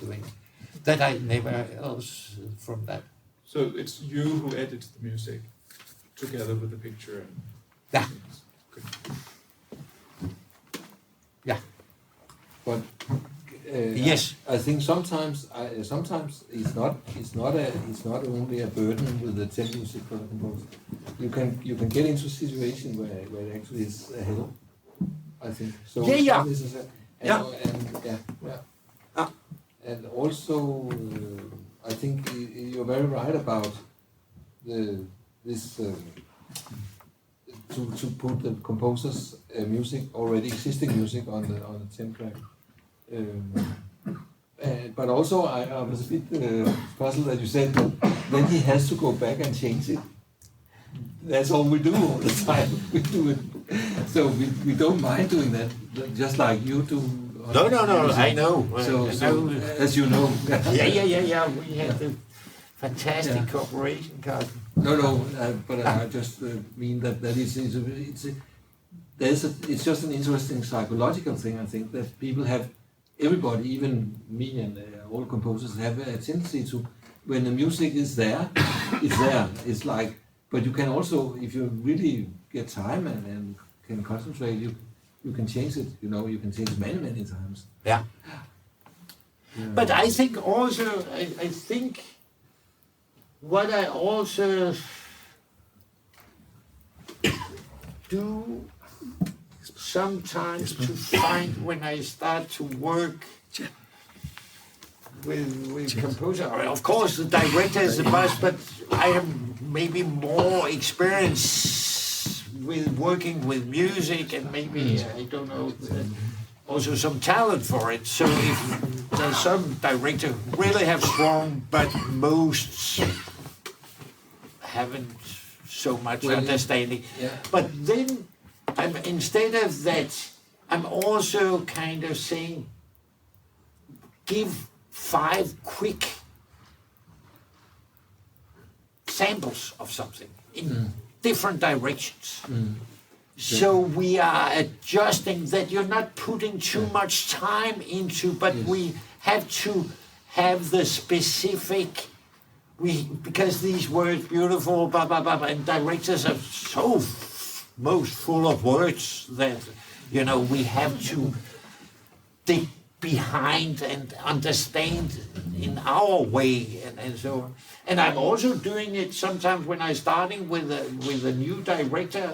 doing that. I never else from that. So it's you who edits the music together with the picture? And yeah. Good. Yeah. But yes, I think sometimes it's not only a burden with the temp music for the composer. You can get into a situation where it actually is a help. I think so. Yeah. And also I think you're very right about this to put the composer's music, already existing music, on the temp track. But also I was a bit puzzled that you said that then he has to go back and change it. That's all we do all the time. We do it. So we don't mind doing that, just like you do. No, I know. So as you know. Yeah. We had a fantastic cooperation, Carsten. But I just mean that it's just an interesting psychological thing. I think that people have, everybody, even me and all composers, have a tendency to, when the music is there, it's there. It's like, but you can also, if you really get time and can concentrate, you can change it. You know, you can change many times. Yeah. But I think also, I think what I also do sometimes to find when I start to work with composer, of course the director is the boss, but I have maybe more experience with working with music and maybe, I don't know, also some talent for it. So if there's some director who really have strong, but most haven't so much understanding. Yeah. But then instead of that, I'm also kind of saying, give 5 quick samples of something in different directions. So we are adjusting that. You're not putting too much time into, but we have to have the specific, because these words, beautiful, blah, blah, blah, and directors are so most full of words that, you know, we have to dig behind and understand in our way and so on. And I'm also doing it sometimes when I'm starting with a new director.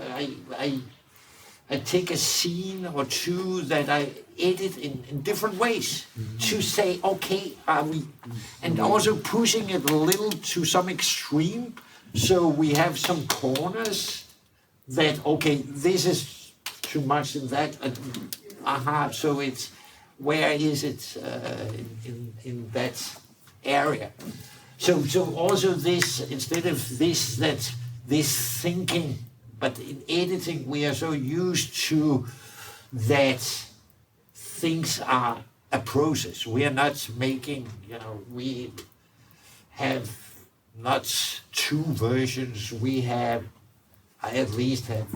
I take a scene or two that I edit in different ways to say, okay, are we, and also pushing it a little to some extreme, so we have some corners that, okay, this is too much in that, so it's, where is it in that area? So also this, instead of this thinking, but in editing we are so used to that things are a process. We are not making, we have not two versions. I at least have,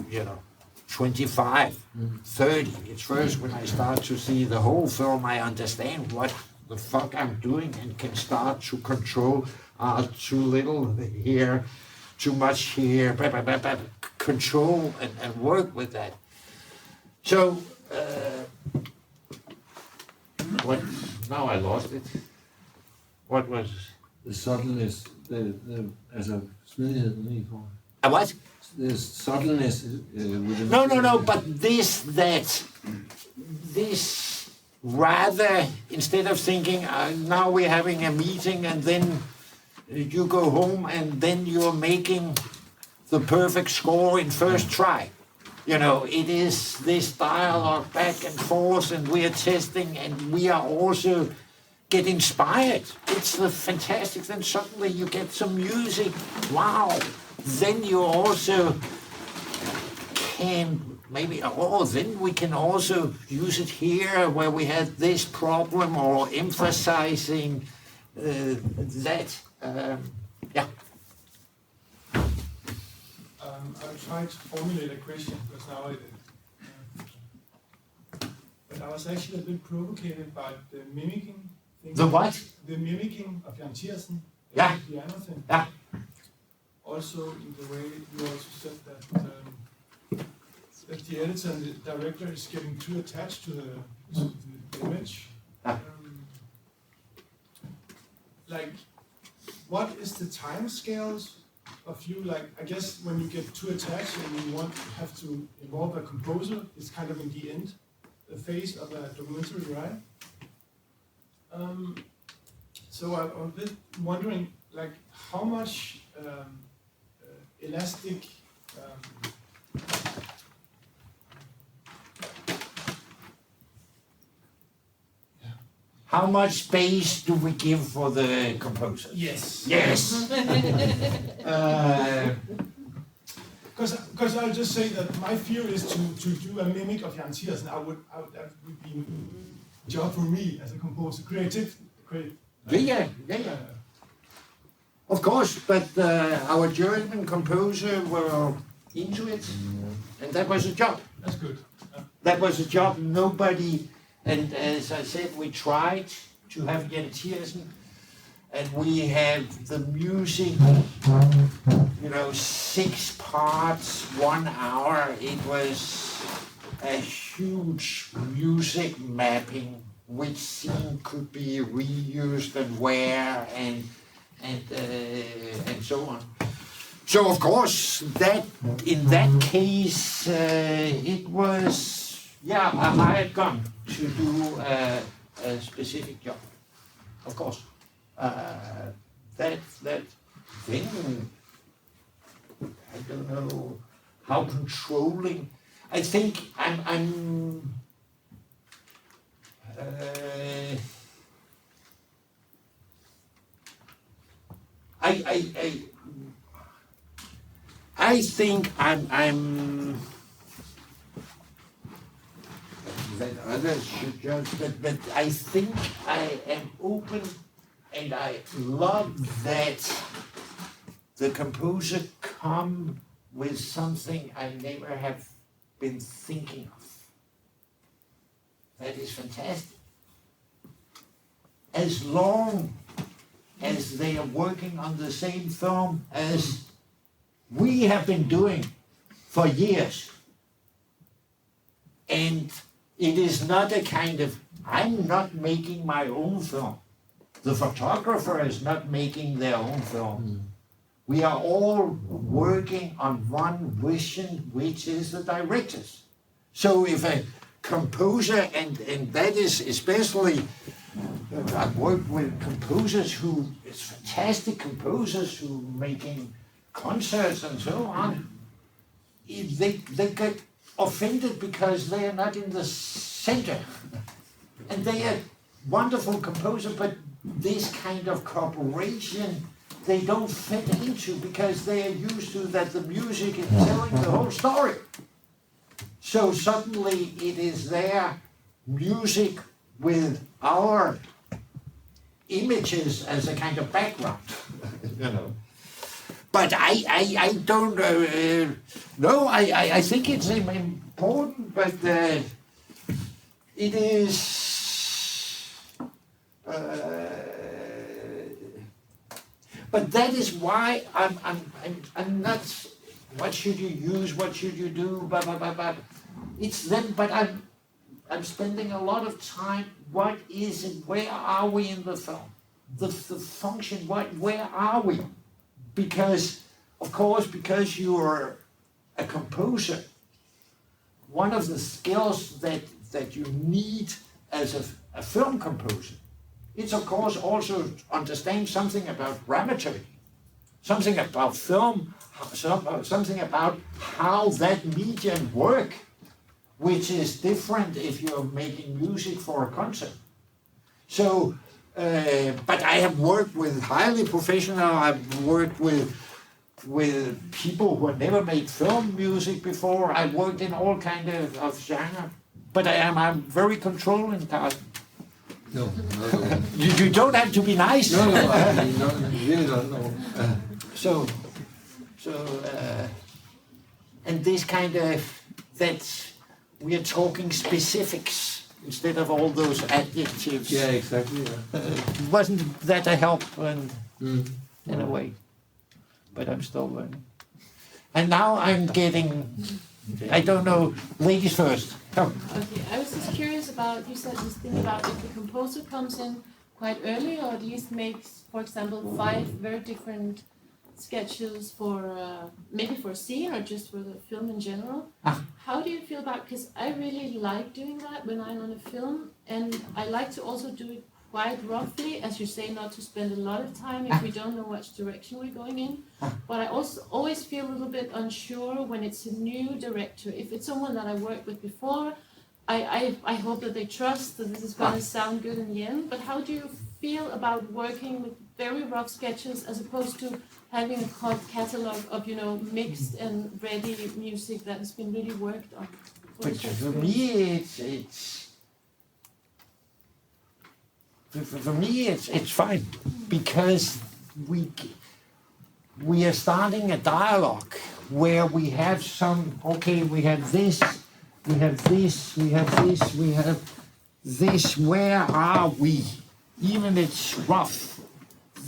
25, 30. It's first when I start to see the whole film, I understand what the fuck I'm doing and can start to control too little here, too much here, control and work with that. So, what? Now I lost it. What was the subtleness, altså smidigheden i forhold. a what? The subtleness with No, but this rather, instead of thinking, now we're having a meeting and then you go home and then you're making the perfect score in first try. It is this dialogue back and forth and we are testing and we are also get inspired. It's the fantastic, then suddenly you get some music, wow. Then you also can maybe, then we can also use it here where we had this problem or emphasizing that. Yeah. I'll try to formulate a question because now but I was actually a bit provocated by the mimicking thing. The what? The mimicking of Jan Tiersen. Yeah. The piano thing. Yeah. Also, in the way you also said that the editor and the director is getting too attached to the image. Yeah. What is the time scales of you? I guess when you get too attached and you have to involve a composer, it's kind of in the end, the phase of a documentary, right? So I'm a bit wondering, how much elastic How much space do we give for the composer? Yes. Yes. Because I'll just say that my fear is to do a mimic of Jan Tiersen. That would be a job for me as a composer, creative. Yeah. Of course, but our German composer were into it, and that was a job. That's good. That was a job. Nobody, and as I said, we tried to have Jan Tiersen, and we have the music, 6 parts, 1 hour. It was a huge music mapping, which scene could be reused and where, and so on. So of course, that in that case, it was a hired gun to do a specific job. Of course, that thing. I don't know how controlling. I think I think I'm that others should judge, but I think I am open and I love that the composer come with something I never have been thinking of. That is fantastic. As long as they are working on the same film as we have been doing for years. And it is not a kind of, I'm not making my own film. The photographer is not making their own film. We are all working on one vision, which is the director's. So if a composer, and that is especially, I've worked with composers who, it's fantastic composers who making concerts and so on. They get offended because they are not in the center. And they are wonderful composers, but this kind of cooperation they don't fit into because they are used to that the music is telling the whole story. So suddenly it is their music with our images as a kind of background, you know. But I don't no, I think it's important, but it is but that is why I'm not. What should you use? What should you do? Blah blah blah blah. It's them, but I'm spending a lot of time. What is it? Where are we in the film? The function. Where are we? Because, of course, because you are a composer, one of the skills that you need as a film composer, it's of course also to understand something about dramaturgy, something about film, something about how that medium work, which is different if you're making music for a concert. So, but I have worked with highly professional. I've worked with people who have never made film music before. I've worked in all kind of genre. But I'm very controlling, Carsten. No. You don't have to be nice. No, I mean, no, really don't know. So, and this kind of, that we are talking specifics instead of all those adjectives. Yeah, exactly. Yeah. Wasn't that a help in a way? But I'm still learning. And now I'm getting, I don't know, ladies first. Come. Okay, I was just curious about, you said this thing about if the composer comes in quite early, or do you make, for example, 5 very different sketches for, maybe for a scene or just for the film in general? How do you feel about, because I really like doing that when I'm on a film, and I like to also do it quite roughly, as you say, not to spend a lot of time if we don't know which direction we're going in. But I also always feel a little bit unsure when it's a new director. If it's someone that I worked with before, I hope that they trust that this is going to sound good in the end. But how do you feel about working with very rough sketches as opposed to having a catalog of, you know, mixed and ready music that has been really worked on? But for me, it's fine, because we are starting a dialogue where we have some, okay, we have this, we have this, we have this, we have this, where are we? Even it's rough,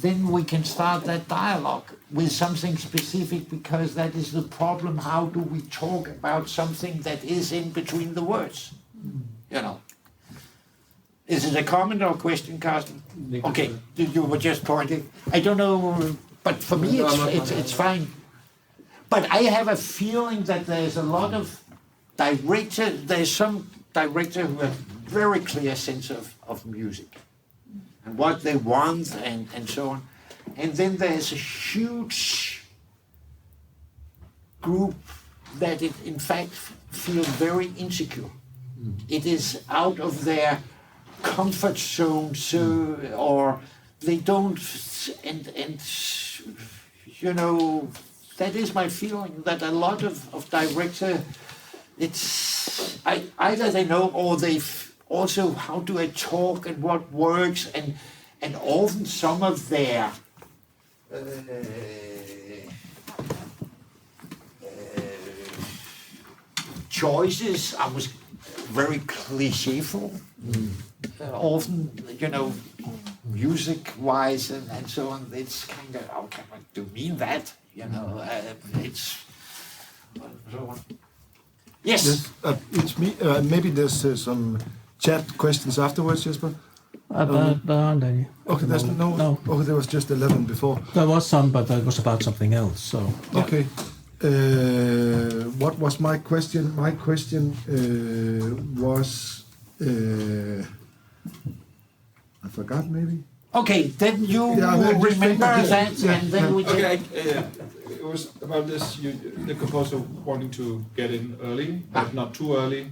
then we can start that dialogue with something specific, because that is the problem. How do we talk about something that is in between the words? You know. Is it a comment or a question, Carsten? Okay, you were just pointing. I don't know, but for me it's fine. But I have a feeling that there's a lot of there's some director who have very clear sense of music and what they want and so on. And then there's a huge group that in fact feel very insecure. It is out of their comfort zone, so, or they don't, and you know, that is my feeling, that a lot of director, it's either they know, or they also, how do I talk and what works, and often some of their choices I was very clichéful. Often, you know, music-wise and so on, it's kind of, okay, do you mean that? You know, it's so on. Yes. It's me. Maybe there's some chat questions afterwards, Jesper. There aren't any. Okay, there's no. No. Okay, there was just 11 before. There was some, but that was about something else. So. Yeah. Okay. What was my question? My question was. I forgot, maybe. Okay, then you remember that, and then we take... Okay, it was about this, the composer wanting to get in early, but not too early,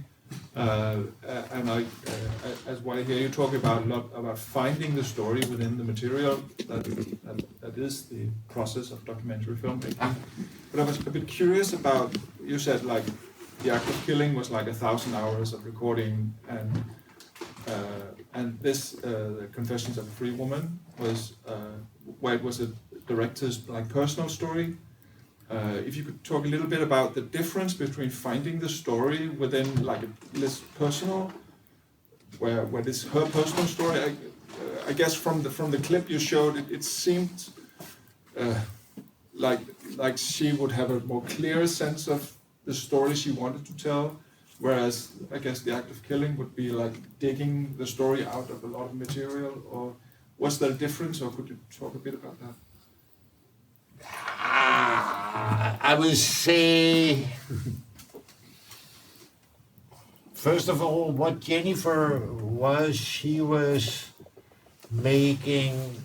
And as what I hear you talk about a lot about finding the story within the material, that is the process of documentary filmmaking. But I was a bit curious about, you said like the act of killing was like 1,000 hours of recording, and this the Confessions of a Free Woman was where it was a director's like personal story. If you could talk a little bit about the difference between finding the story within like this personal, where this her personal story. I guess from the clip you showed, it seemed like she would have a more clear sense of the story she wanted to tell, whereas I guess the act of killing would be like digging the story out of a lot of material. Or was there a difference, or could you talk a bit about that? I would say, first of all, what Jennifer was, she was making,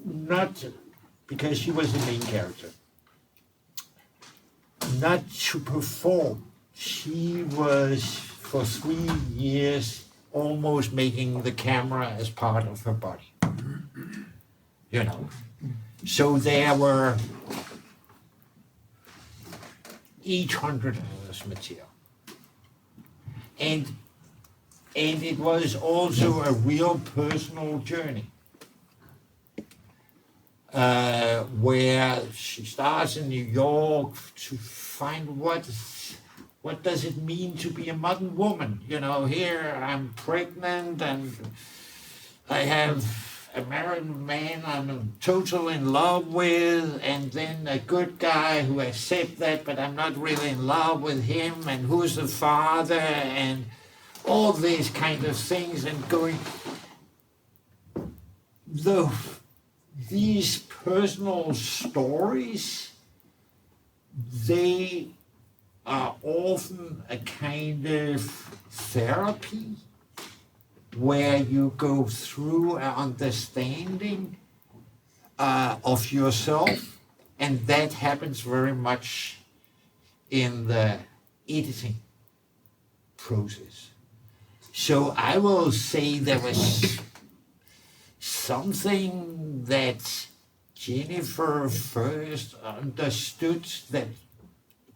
not because she was the main character, not to perform. She was, for 3 years, almost making the camera as part of her body. You know, so there were 800 hours material, and it was also a real personal journey, where she starts in New York to find what does it mean to be a modern woman. You know, here I'm pregnant and I have a married man I'm totally in love with, and then a good guy who accepts that, but I'm not really in love with him, and who's the father, and all these kind of things, and going, these personal stories, they are often a kind of therapy, where you go through an understanding of yourself, and that happens very much in the editing process. So I will say there was something that Jennifer first understood, that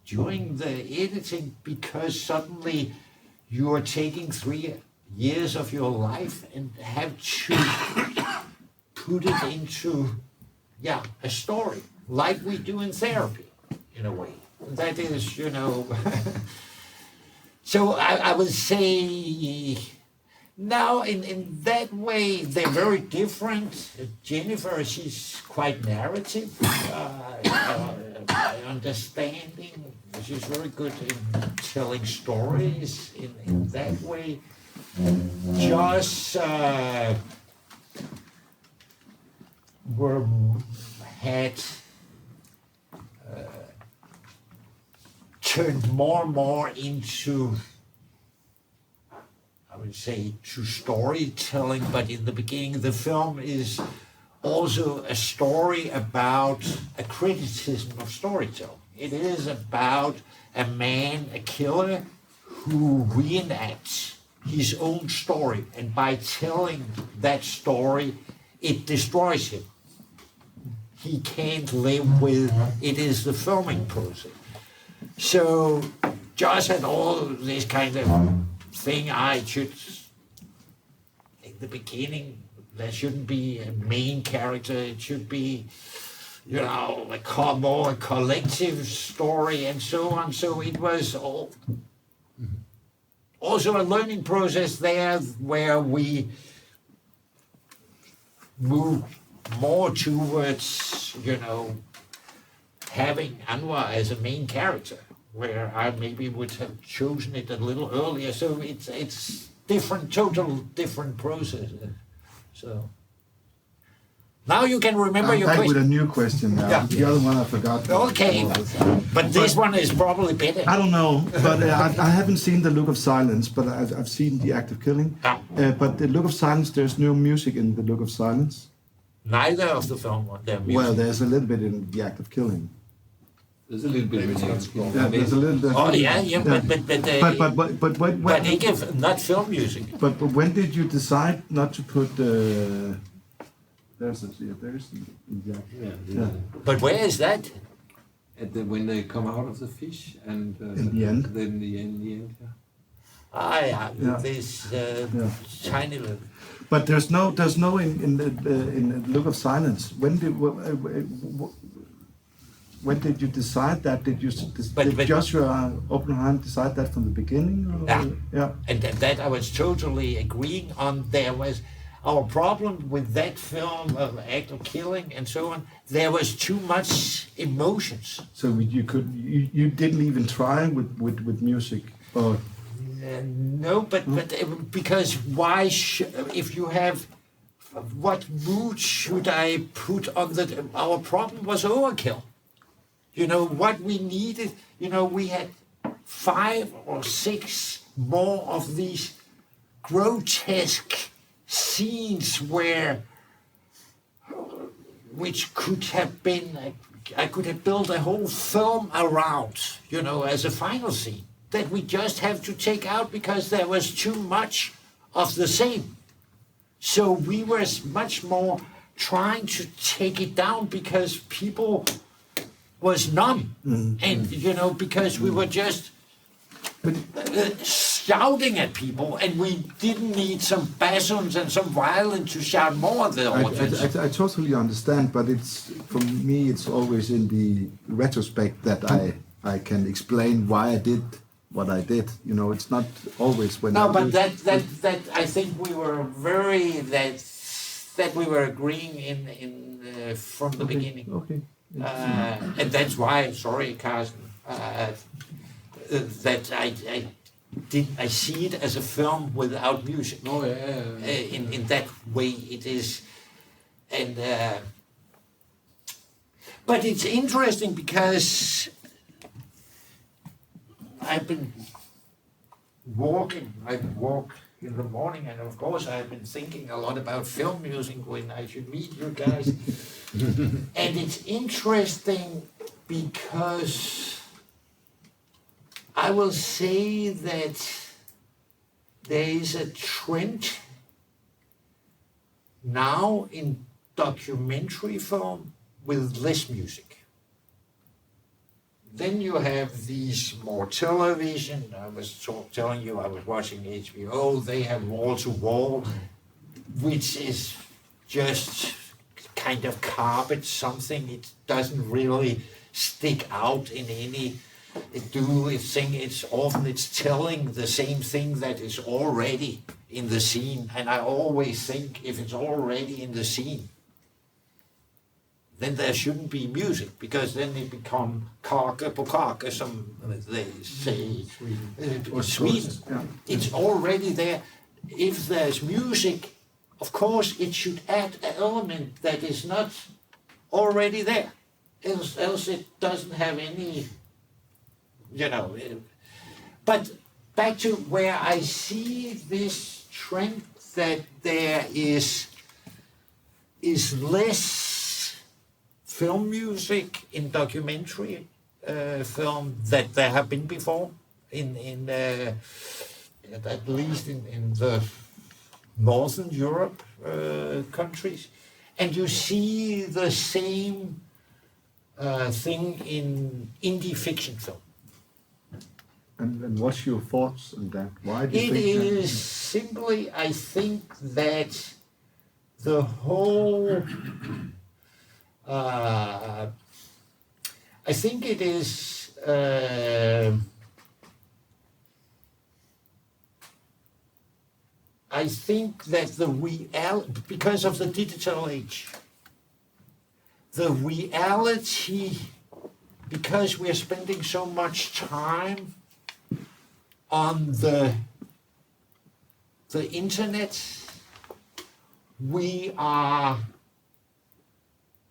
during the editing, because suddenly you are taking 3 years of your life and have to put it into a story, like we do in therapy, in a way. That is, you know. So I would say now in that way they're very different. Jennifer, she's quite narrative, understanding. She's very good in telling stories in that way. Josh had turned more and more into, I would say, to storytelling, but in the beginning the film is also a story about a criticism of storytelling. It is about a man, a killer, who reenacts his own story, and by telling that story, it destroys him. He can't live with it. Is the filming process. So Josh had all this kind of thing. I should, in the beginning, there shouldn't be a main character. It should be, you know, more a collective story and so on. So it was all. Also a learning process there, where we move more towards, you know, having Anwar as a main character, where I maybe would have chosen it a little earlier. So it's different, total different processes. So now you can remember I'm your back question. with a new question now. Yeah. The other one I forgot. Okay, but this one is probably better. I don't know, but I haven't seen The Look of Silence, but I've seen The Act of Killing. But The Look of Silence, there's no music in The Look of Silence. Neither of the film. Well, there's a little bit in The Act of Killing. There's a little bit of Yeah, there's a little. Oh yeah, but ikke not film music. But when did you decide not to put? There's But where is that? When they come out of the fish and In the end. Then in the end, yeah. Yeah. This tiny little. But there's no in the Look of Silence. When did you decide that? Did Joshua Oppenheim decide that from the beginning? Or? Yeah. And that I was totally agreeing on. There was our problem with that film of act of killing and so on. There was too much emotions. So you didn't even try with music, or no, but because why? If you have, what mood should I put on the? Our problem was overkill. You know what we needed. You know we had 5 or 6 more of these grotesque scenes which could have been. I could have built a whole film around. You know, as a final scene. That we just have to take out because there was too much of the same. So we were much more trying to take it down because people was numb. And, you know, because we were just shouting at people and we didn't need some bassoons and some violin to shout more at the audience. I totally understand, but for me it's always in the retrospect that I can explain why I did what I did. You know, it's not always when. No, but that I think we were that we were agreeing in from the beginning. Okay. And that's why, sorry, Carsten, that I see it as a film without music. Oh yeah. In that way, it is, and but it's interesting because I've been walking. I walk in the morning, and of course, I've been thinking a lot about film music when I should meet you guys. And it's interesting because I will say that there is a trend now in documentary film with less music. Then you have these more television. I was telling you I was watching HBO. They have wall to wall, which is just kind of carpet something. It doesn't really stick out in any thing. It's telling the same thing that is already in the scene. And I always think if it's already in the scene, then there shouldn't be music, because then it becomes kake på kake, some they say in Sweden. It's already there. If there's music, of course it should add an element that is not already there. Else it doesn't have any, you know. But back to where I see this trend that there is less film music in documentary film that there have been before in at least in the Northern Europe countries, and you see the same thing in indie fiction film. And what's your thoughts on that? Why do you think that? It is simply, I think that the whole I think it is I think that because of the digital age, the reality, because we are spending so much time on the internet, we are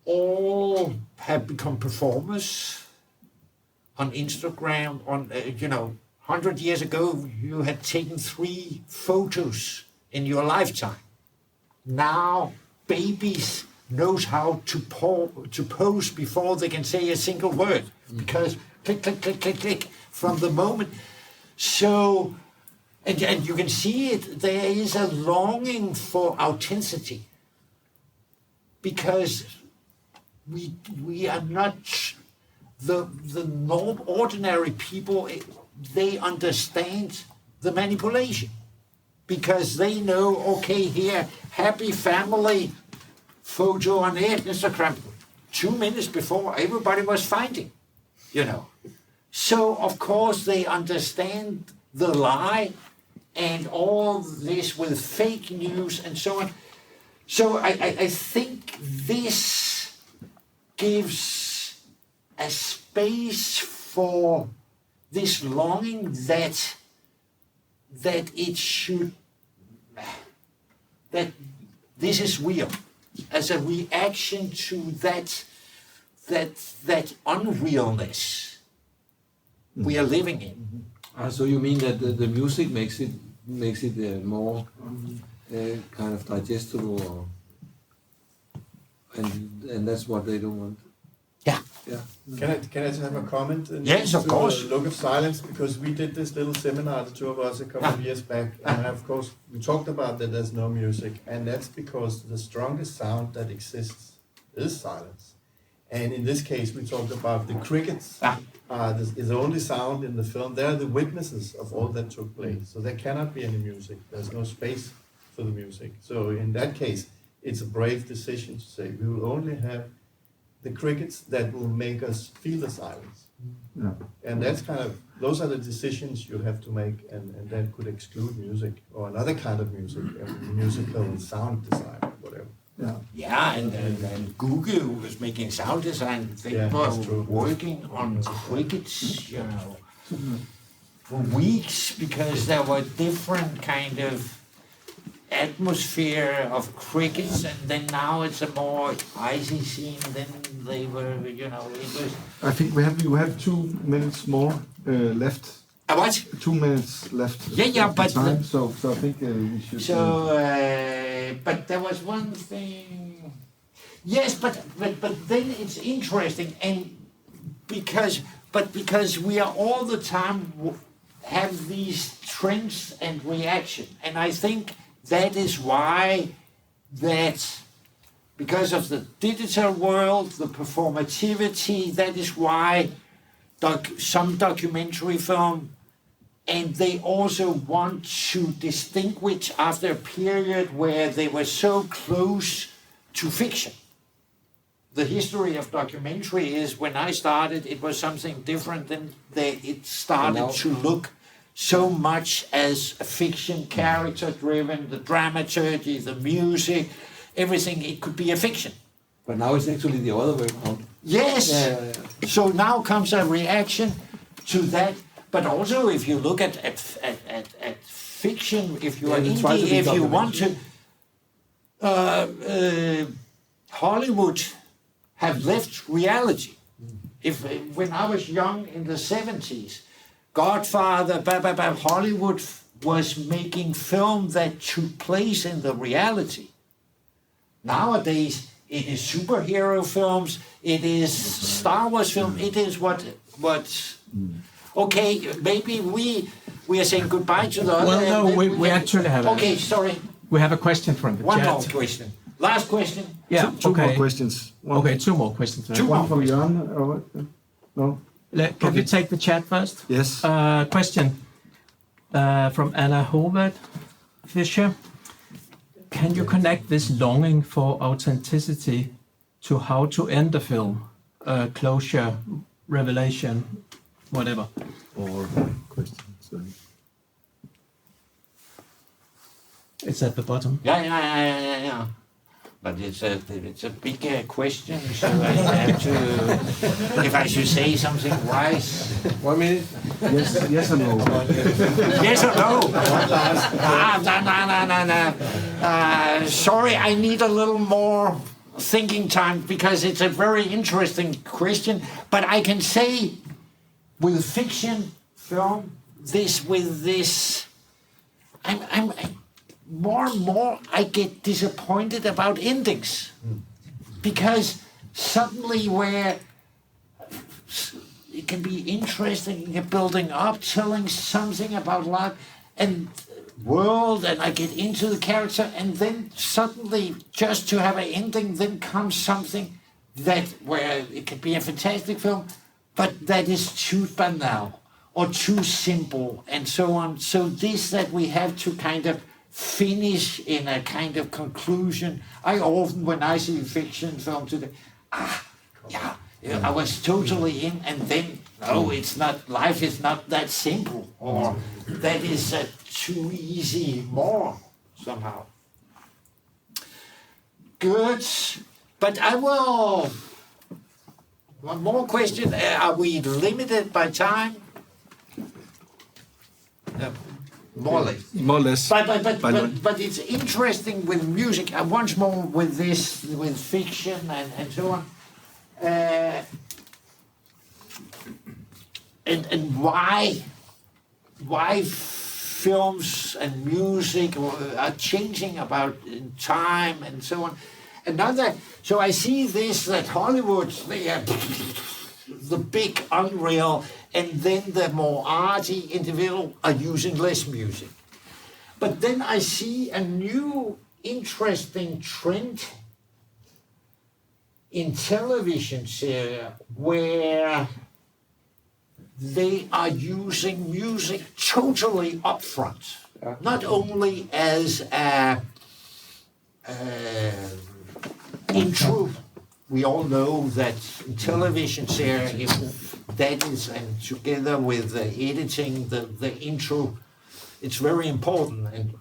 all have become performers on Instagram. 100 years ago, you had taken 3 photos in your lifetime. Now, babies knows how to pose before they can say a single word, because click, click, click, click, click from the moment. So, and you can see it, there is a longing for authenticity, because we are not the ordinary people. They understand the manipulation, because they know, okay, here, happy family photo on Instagram. 2 minutes before, everybody was fighting, So, of course, they understand the lie and all this with fake news and so on. So I think this gives a space for this longing that it should, that this is real, as a reaction to that unrealness we are living in. So you mean that the music makes it more kind of digestible, and that's what they don't want. Yeah. Yeah. Can I just have a comment? Yes, of course. Look of Silence, because we did this little seminar, the two of us, a couple of years back, and of course we talked about that there's no music, and that's because the strongest sound that exists is silence. And in this case, we talked about the crickets. This is the only sound in the film. They're the witnesses of all that took place. So there cannot be any music. There's no space for the music. So in that case, it's a brave decision to say we will only have the crickets that will make us feel the silence. Yeah. And that's those are the decisions you have to make, and that could exclude music or another kind of music, musical sound design, whatever. Yeah, and Google was making sound design. They were working on crickets, for weeks, because there were different kind of atmosphere of crickets, and then now it's a more icy scene. Then they were, it was. I think you have 2 minutes more left. What? 2 minutes left. Yeah, but time, so I think we should. So, but there was one thing. Yes, but then it's interesting, and because we are all the time have these trends and reaction, and I think that is why because of the digital world, the performativity, that is why some documentary film. And they also want to distinguish after a period where they were so close to fiction. The history of documentary is, when I started, it was something different. Then it started to look so much as a fiction, character-driven, the dramaturgy, the music, everything. It could be a fiction. But now it's actually the other way around. Yes. Yeah. So now comes a reaction to that. But also, if you look at fiction, if you are indie, if you want to, Hollywood have left reality. When I was young in the 70s, Godfather, Hollywood was making film that took place in the reality. Nowadays, it is superhero films, it is Star Wars film, it is what. Okay, maybe we are saying goodbye to the other. Well, no, we actually have. Okay, sorry. We have a question from the chat. One more question. Last question. Yeah. Two more questions. Okay, 2 more questions. One from Jan. No. Can we take the chat first? Yes. Question from Anna Howard Fisher. Can you connect this longing for authenticity to how to end the film? Closure, revelation, whatever. Or questions. It's at the bottom. Yeah. But it's a big question, so I have to. If I should say something wise. 1 minute. Yes or no? Yes or no? No. Sorry, I need a little more thinking time, because it's a very interesting question. But I can say, with fiction film, I'm more and more I get disappointed about endings. because suddenly where it can be interesting, you're building up, telling something about life and world, and I get into the character, and then suddenly, just to have an ending, then comes something that where it could be a fantastic film, but that is too banal or too simple, and so on. So this that we have to kind of finish in a kind of conclusion. I often, when I see fiction film today, I was totally in, and then no, it's not. Life is not that simple, or that is too easy. More somehow. Good, but I will. One more question: are we limited by time? More or less. More or less. But it's interesting with music. Once more with this, with fiction and so on. And why films and music are changing about in time and so on. So I see this, that Hollywood, they are the big unreal, and then the more arty individual are using less music. But then I see a new interesting trend in television series where they are using music totally upfront, not only as a intro. We all know that in television series, that is, and together with the editing, the intro, it's very important. And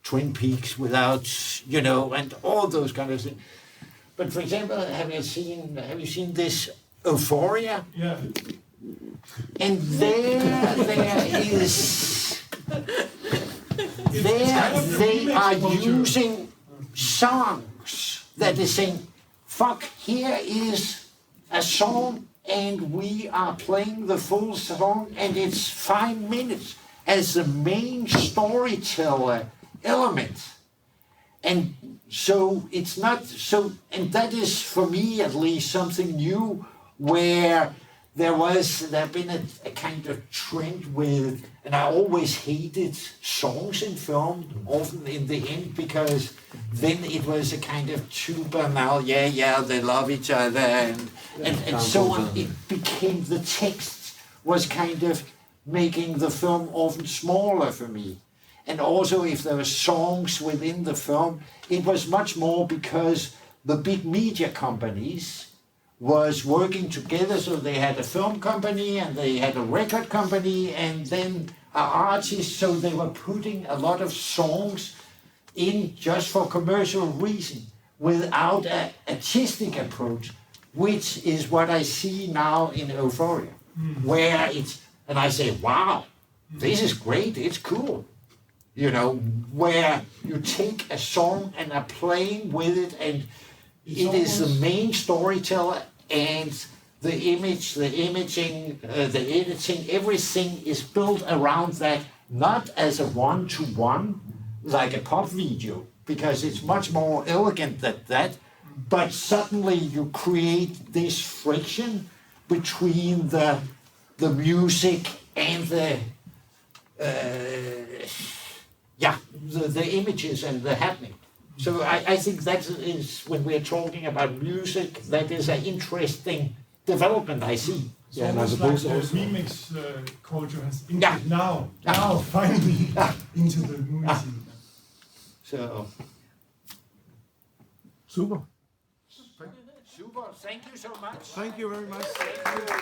Twin Peaks without, and all those kind of things. But for example, have you seen this Euphoria? Yeah. And there is they are using songs that is saying, fuck, here is a song and we are playing the full song and it's 5 minutes as the main storyteller element. And so it's not so, and that is for me at least something new where there have been a kind of trend with, and I always hated songs in film, often in the end, because then it was a kind of too banal, they love each other, and so on. It became, the text was kind of making the film often smaller for me. And also if there were songs within the film, it was much more because the big media companies was working together, so they had a film company and they had a record company and then artists, so they were putting a lot of songs in just for commercial reason without an artistic approach, which is what I see now in Euphoria, where it's, and I say, wow, this is great, it's cool. Where you take a song and are playing with it, and it is the main storyteller, and the image, the imaging, the editing, everything is built around that, not as a one-to-one, like a pop video, because it's much more elegant than that, but suddenly you create this friction between the music and the images and the happening. So I think that is, when we're talking about music, that is an interesting development I see. So and I suppose like the remix culture has entered now finally into the movie scene. So Super. Super, thank you so much. Thank you very much. Thank you.